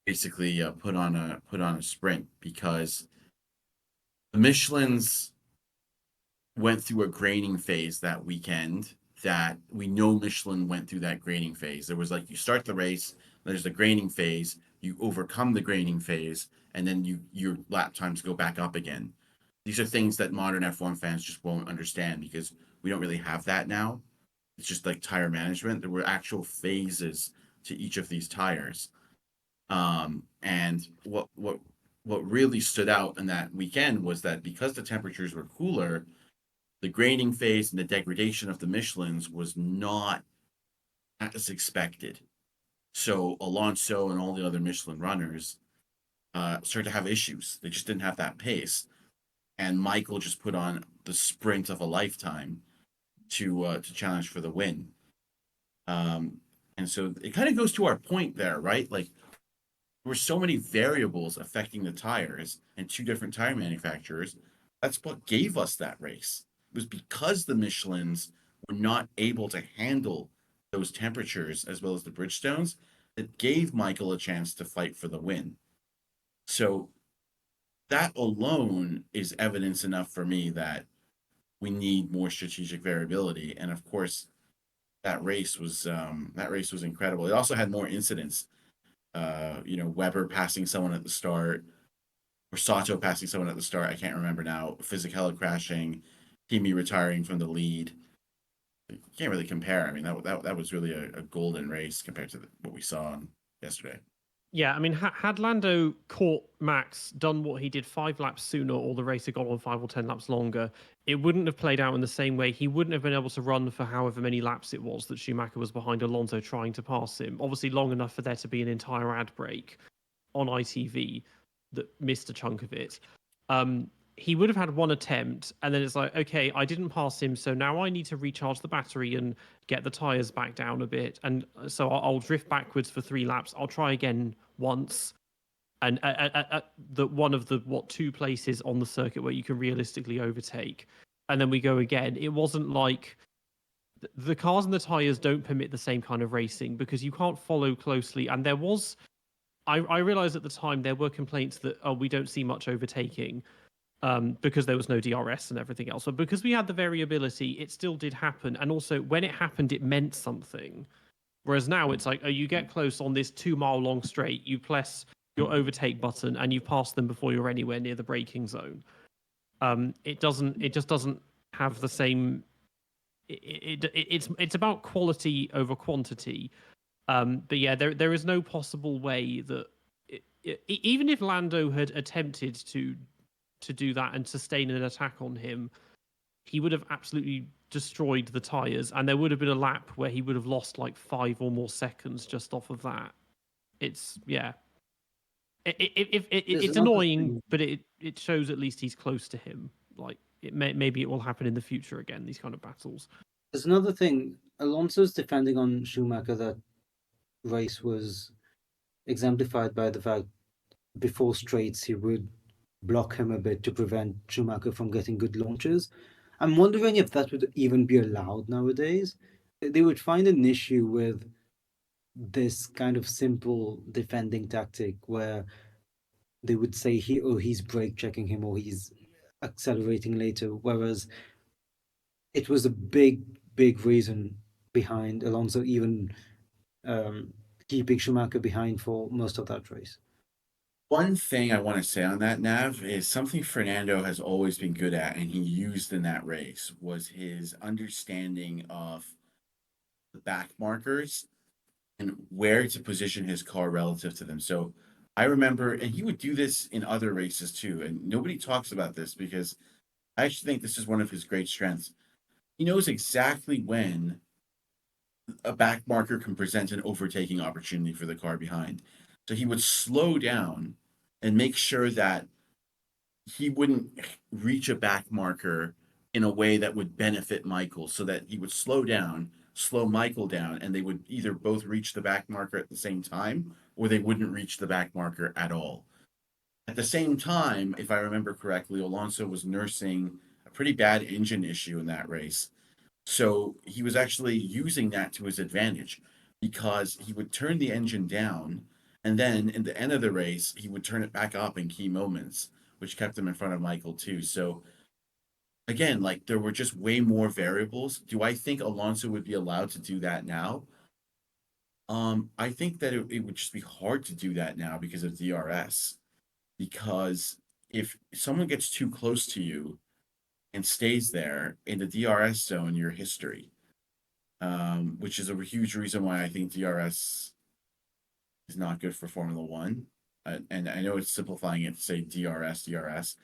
basically put on a sprint because the Michelin's went through a graining phase that weekend. That we know Michelin went through that graining phase. There was like, you start the race, there's the graining phase, you overcome the graining phase, and then your lap times go back up again. These are things that modern F1 fans just won't understand because we don't really have that now. It's just like tire management. There were actual phases to each of these tires. And what really stood out in that weekend was that because the temperatures were cooler, the graining phase and the degradation of the Michelins was not as expected. So Alonso and all the other Michelin runners started to have issues. They just didn't have that pace. And Michael just put on the sprint of a lifetime to challenge for the win. And so it kind of goes to our point there, right? Like, there were so many variables affecting the tires and 2 different tire manufacturers. That's what gave us that race. It was because the Michelins were not able to handle those temperatures as well as the Bridgestones that gave Michael a chance to fight for the win. So that alone is evidence enough for me that we need more strategic variability. And of course, that race was incredible. It also had more incidents. Weber passing someone at the start, or Sato passing someone at the start. I can't remember now. Fisichella crashing, Kimi retiring from the lead. You can't really compare. I mean, that was really a golden race compared to what we saw yesterday. Yeah, I mean, had Lando caught Max, done what he did 5 laps sooner, or the race had gone on 5 or 10 laps longer, it wouldn't have played out in the same way. He wouldn't have been able to run for however many laps it was that Schumacher was behind Alonso trying to pass him. Obviously, long enough for there to be an entire ad break on ITV that missed a chunk of it. He would have had one attempt, and then it's like, okay, I didn't pass him, so now I need to recharge the battery and get the tires back down a bit, and so I'll drift backwards for 3 laps. I'll try again once, and at the one of the 2 places on the circuit where you can realistically overtake, and then we go again. It wasn't like the cars and the tires don't permit the same kind of racing because you can't follow closely, and there was. I realized at the time there were complaints that we don't see much overtaking. Because there was no DRS and everything else. But because we had the variability, it still did happen. And also, when it happened, it meant something. Whereas now it's like, you get close on this 2-mile long straight, you press your overtake button, and you pass them before you're anywhere near the braking zone. It just doesn't have the same. It's about quality over quantity. But yeah, there is no possible way that even if Lando had attempted to do that and sustain an attack on him, he would have absolutely destroyed the tires, and there would have been a lap where he would have lost like 5 or more seconds just off of that. It's it's annoying, but it shows at least he's close to him. Like, maybe it will happen in the future again, these kind of battles. There's another thing. Alonso's defending on Schumacher that race was exemplified by the fact before straights, he would block him a bit to prevent Schumacher from getting good launches. I'm wondering if that would even be allowed nowadays. They would find an issue with this kind of simple defending tactic where they would say he's brake checking him or he's accelerating later, whereas it was a big reason behind Alonso even keeping Schumacher behind for most of that race. One thing I want to say on that, Nav, is something Fernando has always been good at, and he used in that race, was his understanding of the back markers and where to position his car relative to them. So I remember, and he would do this in other races too, and nobody talks about this because I actually think this is one of his great strengths. He knows exactly when a back marker can present an overtaking opportunity for the car behind. So he would slow down and make sure that he wouldn't reach a back marker in a way that would benefit Michael, so that he would slow down, slow Michael down, and they would either both reach the back marker at the same time or they wouldn't reach the back marker at all. At the same time, if I remember correctly, Alonso was nursing a pretty bad engine issue in that race. So he was actually using that to his advantage because he would turn the engine down, and then in the end of the race, he would turn it back up in key moments, which kept him in front of Michael too. So again, like there were just way more variables. Do I think Alonso would be allowed to do that now? I think that it would just be hard to do that now because of DRS. Because if someone gets too close to you and stays there in the DRS zone, you're history. Which is a huge reason why I think DRS is not good for Formula One. And I know it's simplifying it to say DRS.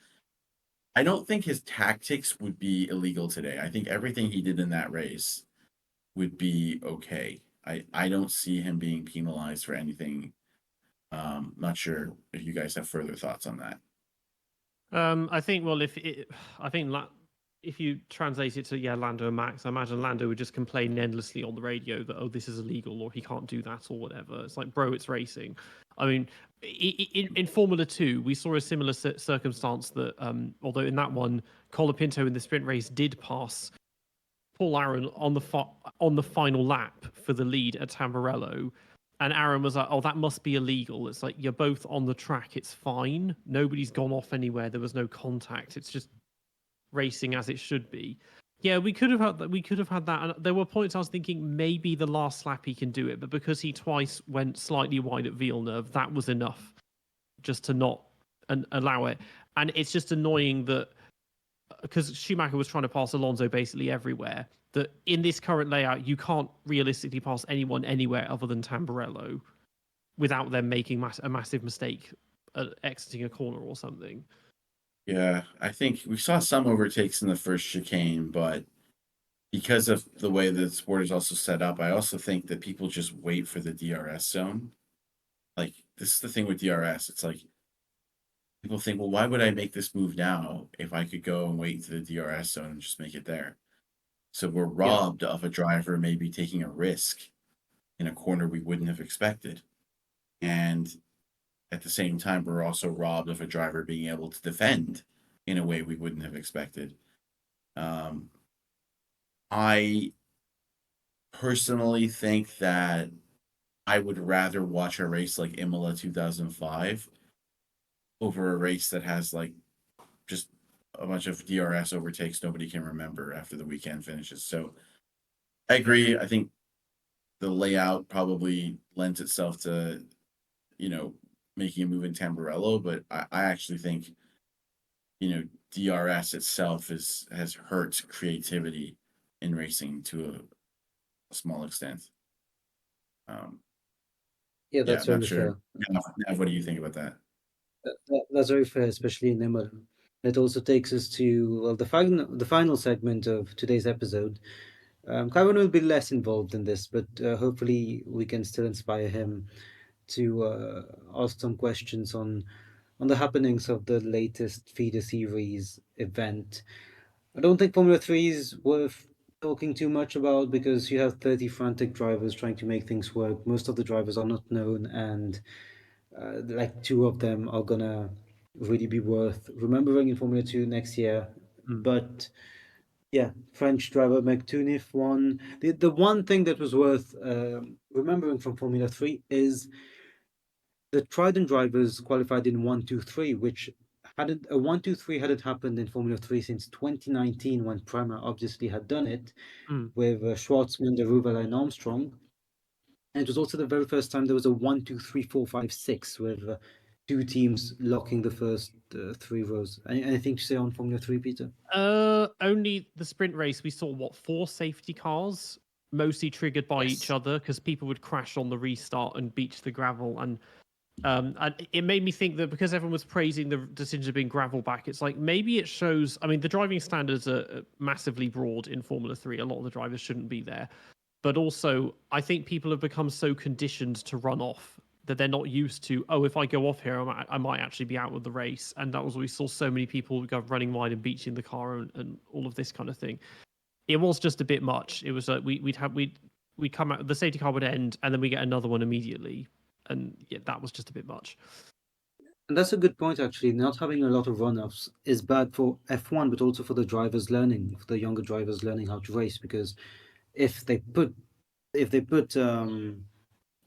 I don't think his tactics would be illegal today. I think everything he did in that race would be okay. I don't see him being penalized for anything. Not sure if you guys have further thoughts on that. I think, well, if you translate it to Lando and Max, I imagine Lando would just complain endlessly on the radio that, oh, this is illegal or he can't do that or whatever. It's like, bro, it's racing. I mean, in Formula 2, we saw a similar circumstance that, although in that one, Colapinto in the sprint race did pass Paul Aaron on the final lap for the lead at Tamburello. And Aaron was like, oh, that must be illegal. It's like, you're both on the track. It's fine. Nobody's gone off anywhere. There was no contact. It's just racing as it should be. Yeah, we could have had that. And there were points I was thinking maybe the last lap he can do it, but because he twice went slightly wide at Villeneuve, that was enough just to not allow it. And it's just annoying that because Schumacher was trying to pass Alonso basically everywhere, that in this current layout, you can't realistically pass anyone anywhere other than Tamburello without them making a massive mistake exiting a corner or something. Yeah, I think we saw some overtakes in the first chicane, but because of the way the sport is also set up, I also think that people just wait for the DRS zone. Like, this is the thing with DRS. It's like, people think, well, why would I make this move now if I could go and wait to the DRS zone and just make it there? So we're robbed of a driver maybe taking a risk in a corner we wouldn't have expected. And at the same time, we're also robbed of a driver being able to defend in a way we wouldn't have expected. I personally think that I would rather watch a race like Imola 2005 over a race that has like just a bunch of DRS overtakes nobody can remember after the weekend finishes. So I agree. I think the layout probably lends itself to, making a move in Tamburello, but I actually think, DRS itself has hurt creativity in racing to a small extent. That's not very sure. fair. Nav, what do you think about that? That's very fair, especially in Imola. It also takes us to the final segment of today's episode. Ciaron will be less involved in this, but hopefully we can still inspire him to ask some questions on the happenings of the latest feeder series event. I don't think Formula 3 is worth talking too much about because you have 30 frantic drivers trying to make things work. Most of the drivers are not known, and like two of them are gonna really be worth remembering in Formula 2 next year. But yeah, French driver McTooniff won. The one thing that was worth remembering from Formula 3 is the Trident drivers qualified in 1, 2, 3, which hadn't a 1, 2, 3 hadn't happened in Formula 3 since 2019 when Prema obviously had done it with Schwartzman, Deruvala, and Armstrong. And it was also the very first time there was a 1, 2, 3, 4, 5, 6 with two teams locking the first three rows. Anything to say on Formula 3, Peter? Only the sprint race we saw 4 safety cars, mostly triggered by each other because people would crash on the restart and beach the gravel. And it made me think that because everyone was praising the decision of being gravel back, it's like maybe it shows. I mean, the driving standards are massively broad in Formula 3. A lot of the drivers shouldn't be there. But also, I think people have become so conditioned to run off that they're not used to, oh, if I go off here, I might actually be out of the race. And that was what we saw so many people go running wide and beaching the car and all of this kind of thing. It was just a bit much. It was we'd come out, the safety car would end, and then we get another one immediately. And yeah, that was just a bit much. And that's a good point, actually. Not having a lot of run-offs is bad for F1, but also for the drivers learning, for the younger drivers learning how to race. Because if they put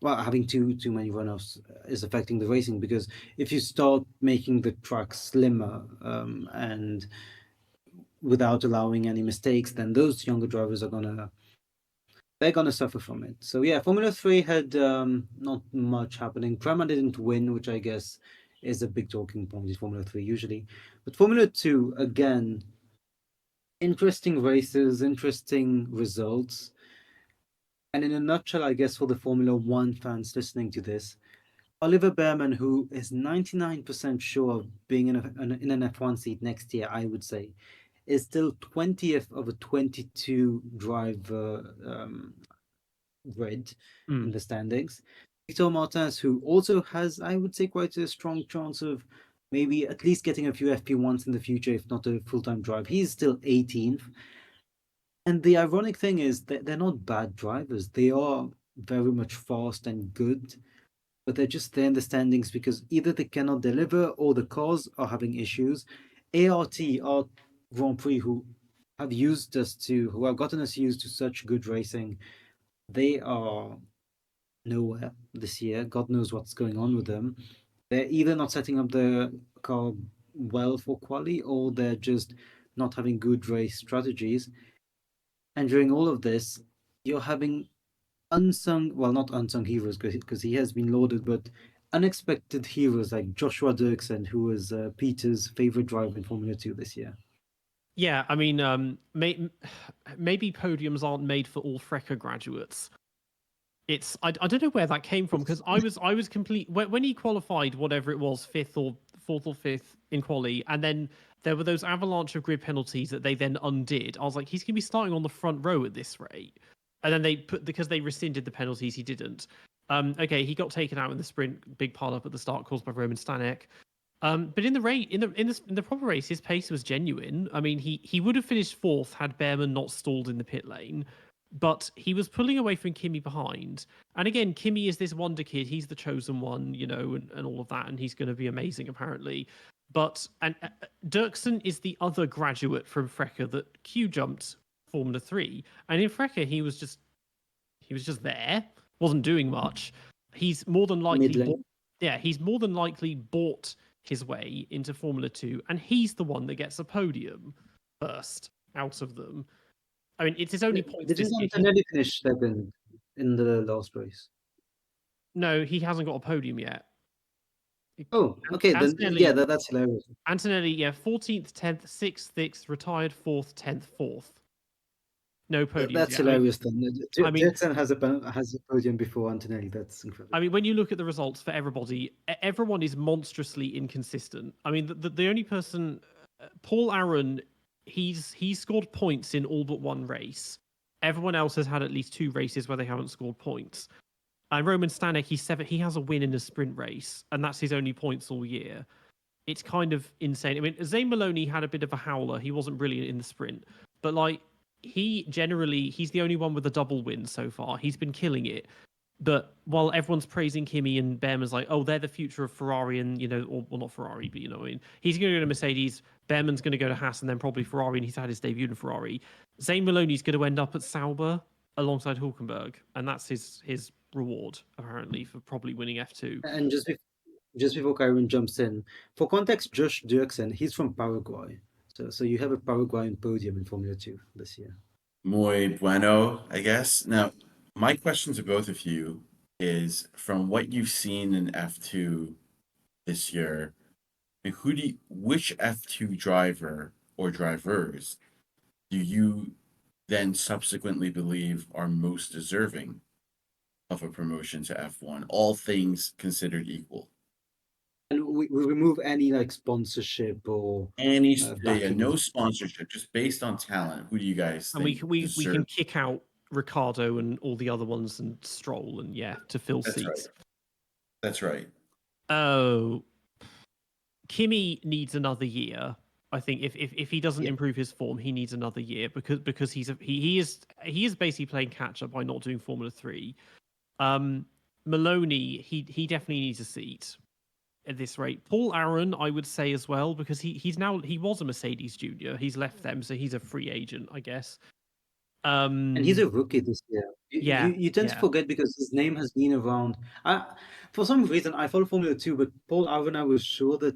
having too many runoffs is affecting the racing, because if you start making the track slimmer and without allowing any mistakes, then those younger drivers are gonna suffer from it. So yeah, Formula 3 had not much happening. Prema didn't win, which I guess is a big talking point in Formula 3 usually. But Formula 2, again, interesting races, interesting results. And in a nutshell, I guess for the Formula 1 fans listening to this, Oliver Behrman, who is 99% sure of being in an F1 seat next year, I would say, is still 20th of a 22 driver grid in the standings. Victor Martins, who also has, I would say, quite a strong chance of maybe at least getting a few FP1s in the future, if not a full-time drive. He's still 18th. And the ironic thing is that they're not bad drivers. They are very much fast and good, but they're just there in the standings because either they cannot deliver or the cars are having issues. ART, our Grand Prix, who have gotten us used to such good racing, they are nowhere this year. God knows what's going on with them. They're either not setting up the car well for quali, or they're just not having good race strategies. And during all of this, you're having not unsung heroes, because he has been lauded, but unexpected heroes like Joshua Dirksen, who was Peter's favorite driver in Formula 2 this year. Yeah, I mean, maybe podiums aren't made for all Frecker graduates. I don't know where that came from, because I was complete when he qualified, whatever it was, fourth or fifth in quali, and then there were those avalanche of grid penalties that they then undid. I was like, he's gonna be starting on the front row at this rate, and then because they rescinded the penalties, he didn't. Okay, he got taken out in the sprint, big pile up at the start caused by Roman Stanek. But in the proper race, his pace was genuine. I mean, he would have finished fourth had Behrman not stalled in the pit lane. But he was pulling away from Kimi behind. And again, Kimi is this wonder kid. He's the chosen one, and all of that. And he's going to be amazing, apparently. But Dirksen is the other graduate from Frecker that Q jumped Formula 3. And in Frecker, he was just there, wasn't doing much. He's more than likely bought his way into Formula 2. And he's the one that gets a podium first out of them. I mean, it's his only point. Didn't Antonelli finish second in the last race? No, he hasn't got a podium yet. Oh, okay. That's hilarious. Antonelli, 14th, 10th, 6th, 6th, retired 4th, 10th, 4th. No podium. That's hilarious. Dirksen has a podium before Antonelli. That's incredible. I mean, when you look at the results for everybody, everyone is monstrously inconsistent. I mean, the only person, Paul Aron, he's scored points in all but one race. Everyone else has had at least 2 races where they haven't scored points. And Roman Stanek, he has a win in a sprint race, and that's his only points all year. It's kind of insane. I mean, Zane Maloney had a bit of a howler. He wasn't brilliant in the sprint, but he's the only one with a double win so far. He's been killing it. But while everyone's praising Kimi and Behrman's like, oh, they're the future of Ferrari, and or well, not Ferrari, but what I mean, he's going to go to Mercedes, Behrman's going to go to Haas, and then probably Ferrari, and he's had his debut in Ferrari. Zane Maloney's going to end up at Sauber alongside Hulkenberg, and that's his reward apparently for probably winning F2. And just before Kyron jumps in, for context, Josh Dirksen, he's from Paraguay. So you have a Paraguayan podium in Formula 2 this year. Muy bueno, I guess. Now, my question to both of you is, from what you've seen in F2 this year, which F2 driver or drivers do you then subsequently believe are most deserving of a promotion to F1, all things considered equal? And we remove any like sponsorship or no sponsorship, just based on talent. Who do you guys think? And we can kick out Ricardo and all the other ones and Stroll and to fill seats. Right. That's right. Oh, Kimi needs another year. I think if he doesn't improve his form, he needs another year because he is basically playing catch up by not doing Formula 3. Maloney, he definitely needs a seat at this rate. Paul Aron, I would say as well, because he was a Mercedes junior. He's left them, so he's a free agent, I guess. And he's a rookie this year. You tend to forget because his name has been around. For some reason, I follow Formula 2, but Paul Aron, I was sure that,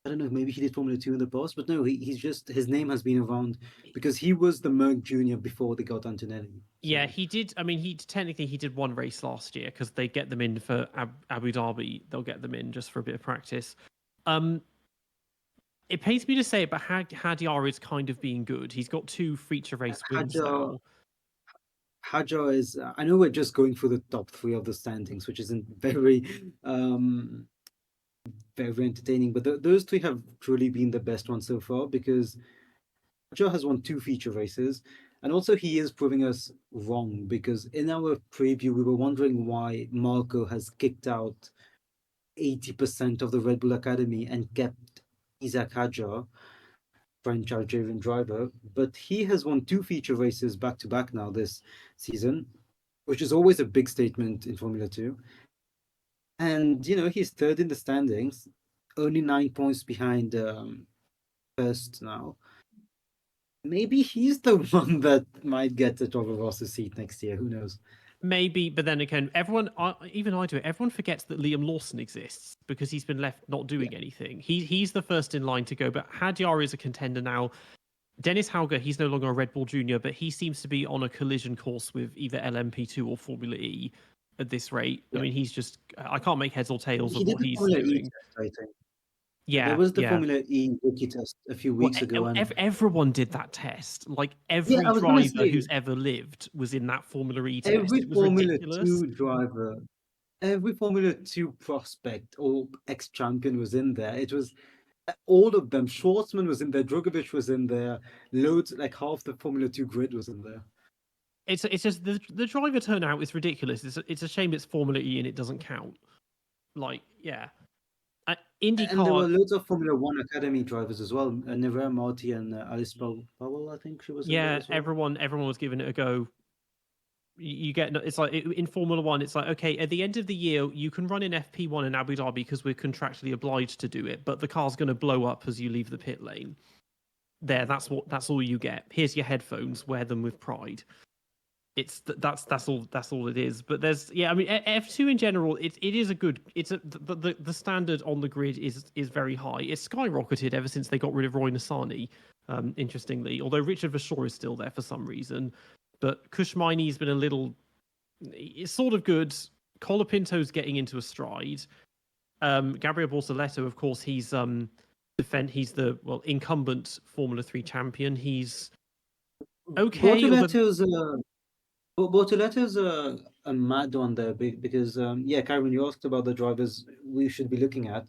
I don't know, maybe he did Formula 2 in the past, but no, his name has been around because he was the Merc Junior before they got Antonelli. So. Yeah, he did. I mean, he did one race last year because they get them in for Abu Dhabi. They'll get them in just for a bit of practice. It pains me to say it, but Hadjar is kind of being good. He's got 2 feature race wins now. Hadjar is. I know we're just going through the top 3 of the standings, which isn't very, very entertaining. But those 3 have truly been the best ones so far because Hadjar has won 2 feature races, and also he is proving us wrong because in our preview we were wondering why Marco has kicked out 80% of the Red Bull Academy and kept Isaac Hadjar, French Algerian driver, but he has won 2 feature races back to back now this season, which is always a big statement in Formula 2. And he's 3rd in the standings, only 9 points behind first now. Maybe he's the one that might get the Toro Rosso seat next year. Who knows? Maybe, but then again, everyone, even I do it, everyone forgets that Liam Lawson exists because he's been left not doing anything. He's the first in line to go, but Hadjar is a contender now. Dennis Hauger, he's no longer a Red Bull Junior, but he seems to be on a collision course with either LMP2 or Formula E at this rate. I mean, he's just, I can't make heads or tails of what he's doing. I think. Yeah, there was the Formula E rookie test a few weeks ago. And everyone did that test. Like every driver who's ever lived was in that Formula E test. Every Formula 2 driver, every Formula 2 prospect or ex-champion was in there. It was all of them. Schwartzman was in there. Drogovic was in there. Loads, like half the Formula 2 grid was in there. It's just the driver turnout is ridiculous. It's a shame it's Formula E and it doesn't count. Like, yeah. IndyCar. And there were loads of Formula 1 Academy drivers as well. Nevera Marti and Alice Powell, I think she was in there as well. Everyone was giving it a go. You get, it's like in Formula 1, it's like, okay, at the end of the year, you can run in FP1 in Abu Dhabi because we're contractually obliged to do it, but the car's going to blow up as you leave the pit lane. That's all you get. Here's your headphones, wear them with pride. That's all it is. But there's I mean F2 in general, it is a good. The standard on the grid is very high. It's skyrocketed ever since they got rid of Roy Nissany. Interestingly, although Richard Verschoor is still there for some reason, but Kushmaini's been a little. It's sort of good. Colapinto's getting into a stride. Gabriel Bortoleto, of course, he's the incumbent Formula 3 champion. He's okay. Bortoletto's a mad one there because, Kyron, you asked about the drivers we should be looking at.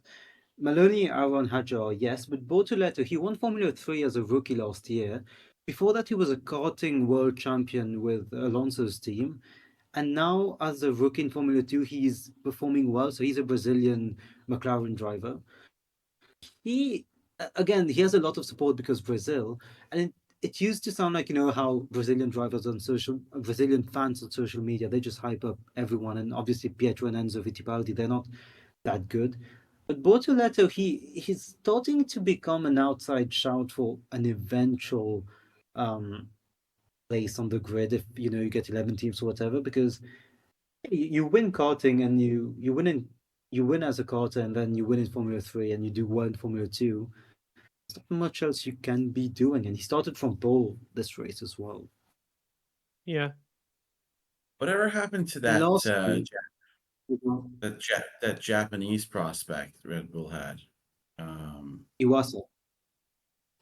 Maloney, Aron, Hadjar, yes, but Bortoletto, he won Formula 3 as a rookie last year. Before that, he was a karting world champion with Alonso's team. And now, as a rookie in Formula 2, he's performing well. So he's a Brazilian McLaren driver. He has a lot of support because Brazil. And it used to sound like, how Brazilian fans on social media, they just hype up everyone, and obviously Pietro and Enzo Fittipaldi, they're not that good. But Bortoleto, he's starting to become an outside shout for an eventual place on the grid if you get 11 teams or whatever, because you win karting and you win as a karter, and then you win in Formula 3 and you do well in Formula 2. There's not much else you can be doing, and he started from pole this race as well. Yeah. Whatever happened to And that lastly, that Japanese prospect Red Bull had? Iwasa.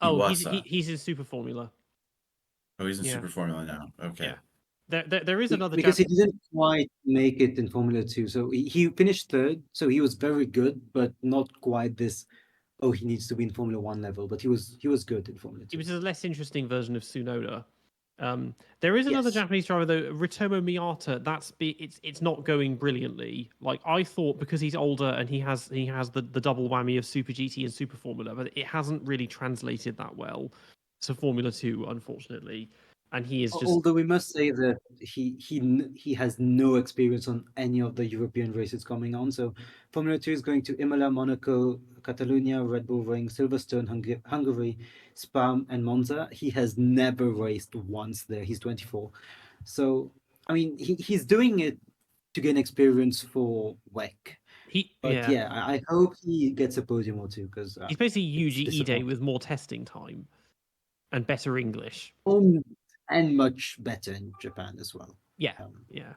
Oh, Iwasa. he's in Super Formula. Oh, he's in Yeah. Super Formula now. Okay. Yeah. There is another Because he didn't quite make it in Formula 2. So he finished third, so he was very good, but not quite this, oh, he needs to be in Formula 1 level. But he was good in Formula 2. It was a less interesting version of Tsunoda. There is another Yes. Japanese driver though, Ritomo Miyata. It's not going brilliantly. Like I thought, because he's older and he has the double whammy of Super GT and Super Formula, but it hasn't really translated that well to Formula 2, unfortunately. And he is just. Although we must say that he has no experience on any of the European races coming on. So Formula 2 is going to Imola, Monaco, Catalonia, Red Bull Ring, Silverstone, Hungary, Spa, and Monza. He has never raced once there. He's 24. So, I mean, he's doing it to gain experience for WEC. I hope he gets a podium or two, because he's basically Yuji Ide with more testing time and better English. And much better in Japan as well. Yeah.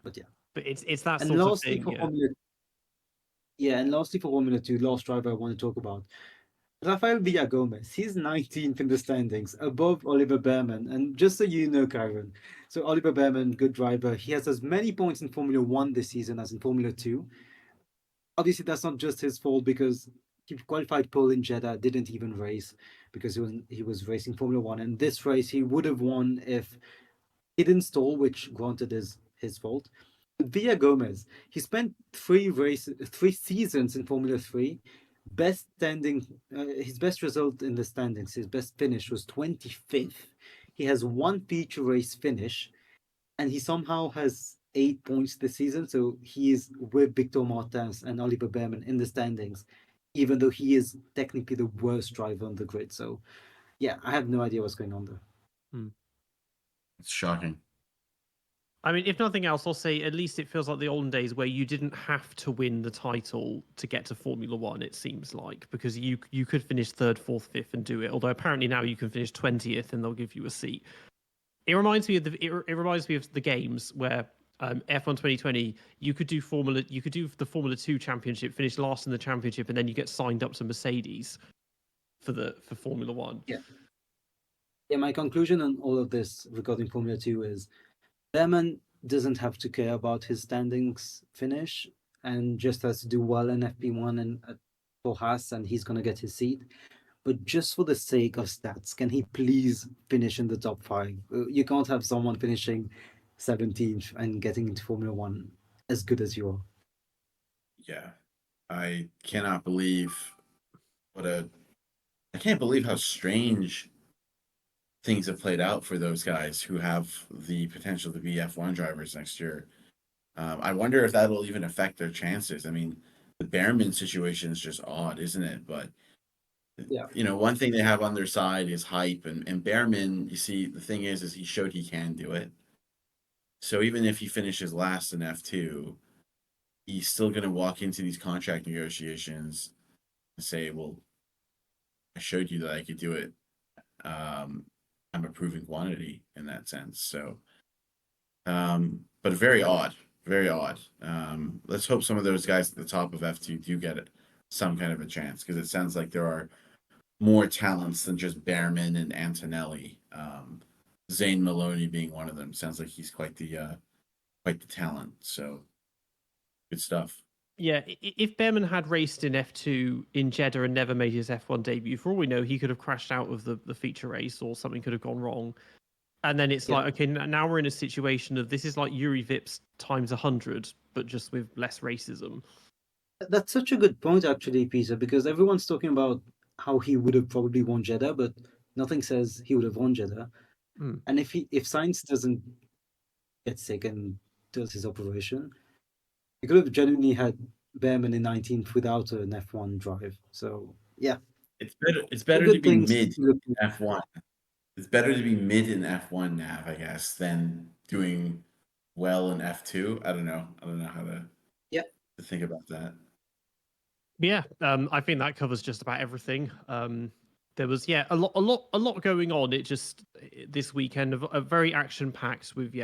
But it's that and sort of lastly thing. For Formula, and lastly for Formula 2, last driver I want to talk about, Rafael Villagomez. He's 19th in the standings, above Oliver Behrman. And just so you know, Ciaron, so Oliver Behrman, good driver, he has as many points in Formula 1 this season as in Formula 2. Obviously, that's not just his fault, because he qualified pole in Jeddah, didn't even race because he was racing Formula 1. And this race he would have won if he didn't stall, which granted is his fault. Villagomez, he spent 3 seasons in Formula 3. Best standing, his best result in the standings, his best finish was 25th. He has 1 feature race finish, and he somehow has 8 points this season. So he is with Victor Martins and Oliver Behrman in the standings, even though he is technically the worst driver on the grid. So, yeah, I have no idea what's going on there. It's shocking. I mean, if nothing else, I'll say at least it feels like the olden days where you didn't have to win the title to get to Formula 1, it seems like, because you could finish 3rd, 4th, 5th and do it. Although apparently now you can finish 20th and they'll give you a seat. It reminds me of the games where F1 2020, you could do the Formula 2 championship, finish last in the championship, and then you get signed up to Mercedes for Formula 1. Yeah, my conclusion on all of this regarding Formula 2 is Behrman doesn't have to care about his standings finish, and just has to do well in FP1 and for Haas, and he's going to get his seat. But just for the sake of stats, can he please finish in the top 5? You can't have someone finishing 17th and getting into Formula 1 as good as you are. Yeah. I cannot believe I can't believe how strange things have played out for those guys who have the potential to be F1 drivers next year. I wonder if that'll even affect their chances. I mean, the Behrman situation is just odd, isn't it? But one thing they have on their side is hype, and Behrman, you see, the thing is he showed he can do it. So even if he finishes last in F2, he's still going to walk into these contract negotiations and say, well, I showed you that I could do it. I'm a proven quantity in that sense. So, but very odd. Let's hope some of those guys at the top of F2 do get some kind of a chance, because it sounds like there are more talents than just Behrman and Antonelli. Zane Maloney being one of them. Sounds like he's quite the talent. So, good stuff. Yeah, if Behrman had raced in F2 in Jeddah and never made his F1 debut, for all we know, he could have crashed out of the feature race, or something could have gone wrong. And then it's like, okay, now we're in a situation of this is like Yuri Vips times 100, but just with less racism. That's such a good point, actually, Peter, because everyone's talking about how he would have probably won Jeddah, but nothing says he would have won Jeddah. Mm. And if Sainz doesn't get sick and does his operation, he could have genuinely had Behrman in 19th without an F1 drive. So yeah, It's better. It's all better to good be things. mid F1. It's better to be mid in F1 nav, I guess, than doing well in F2. I don't know. I don't know how to think about that. Yeah, I think that covers just about everything. There was a lot going on. It just this weekend of very action packed with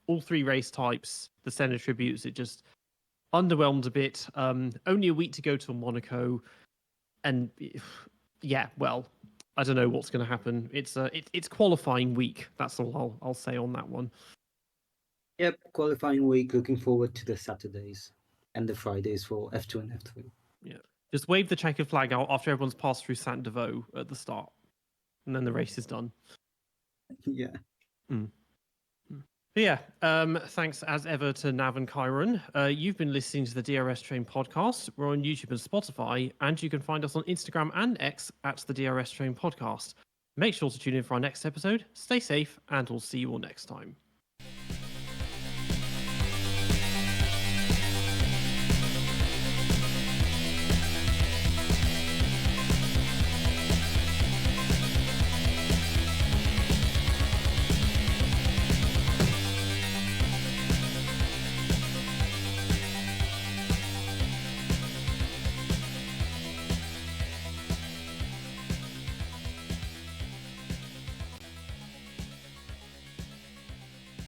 all three race types. The Senna tributes. It just underwhelmed a bit. Only a week to go till Monaco, and well, I don't know what's going to happen. It's qualifying week. That's all I'll say on that one. Yep, qualifying week. Looking forward to the Saturdays and the Fridays for F2 and F3. Yeah, just wave the checkered flag out after everyone's passed through Saint Devoux at the start, and then the race is done. Yeah. But yeah, thanks as ever to Nav and Ciaron. You've been listening to the DRS Train podcast. We're on YouTube and Spotify, and you can find us on Instagram and X at the DRS Train podcast. Make sure to tune in for our next episode. Stay safe, and we'll see you all next time.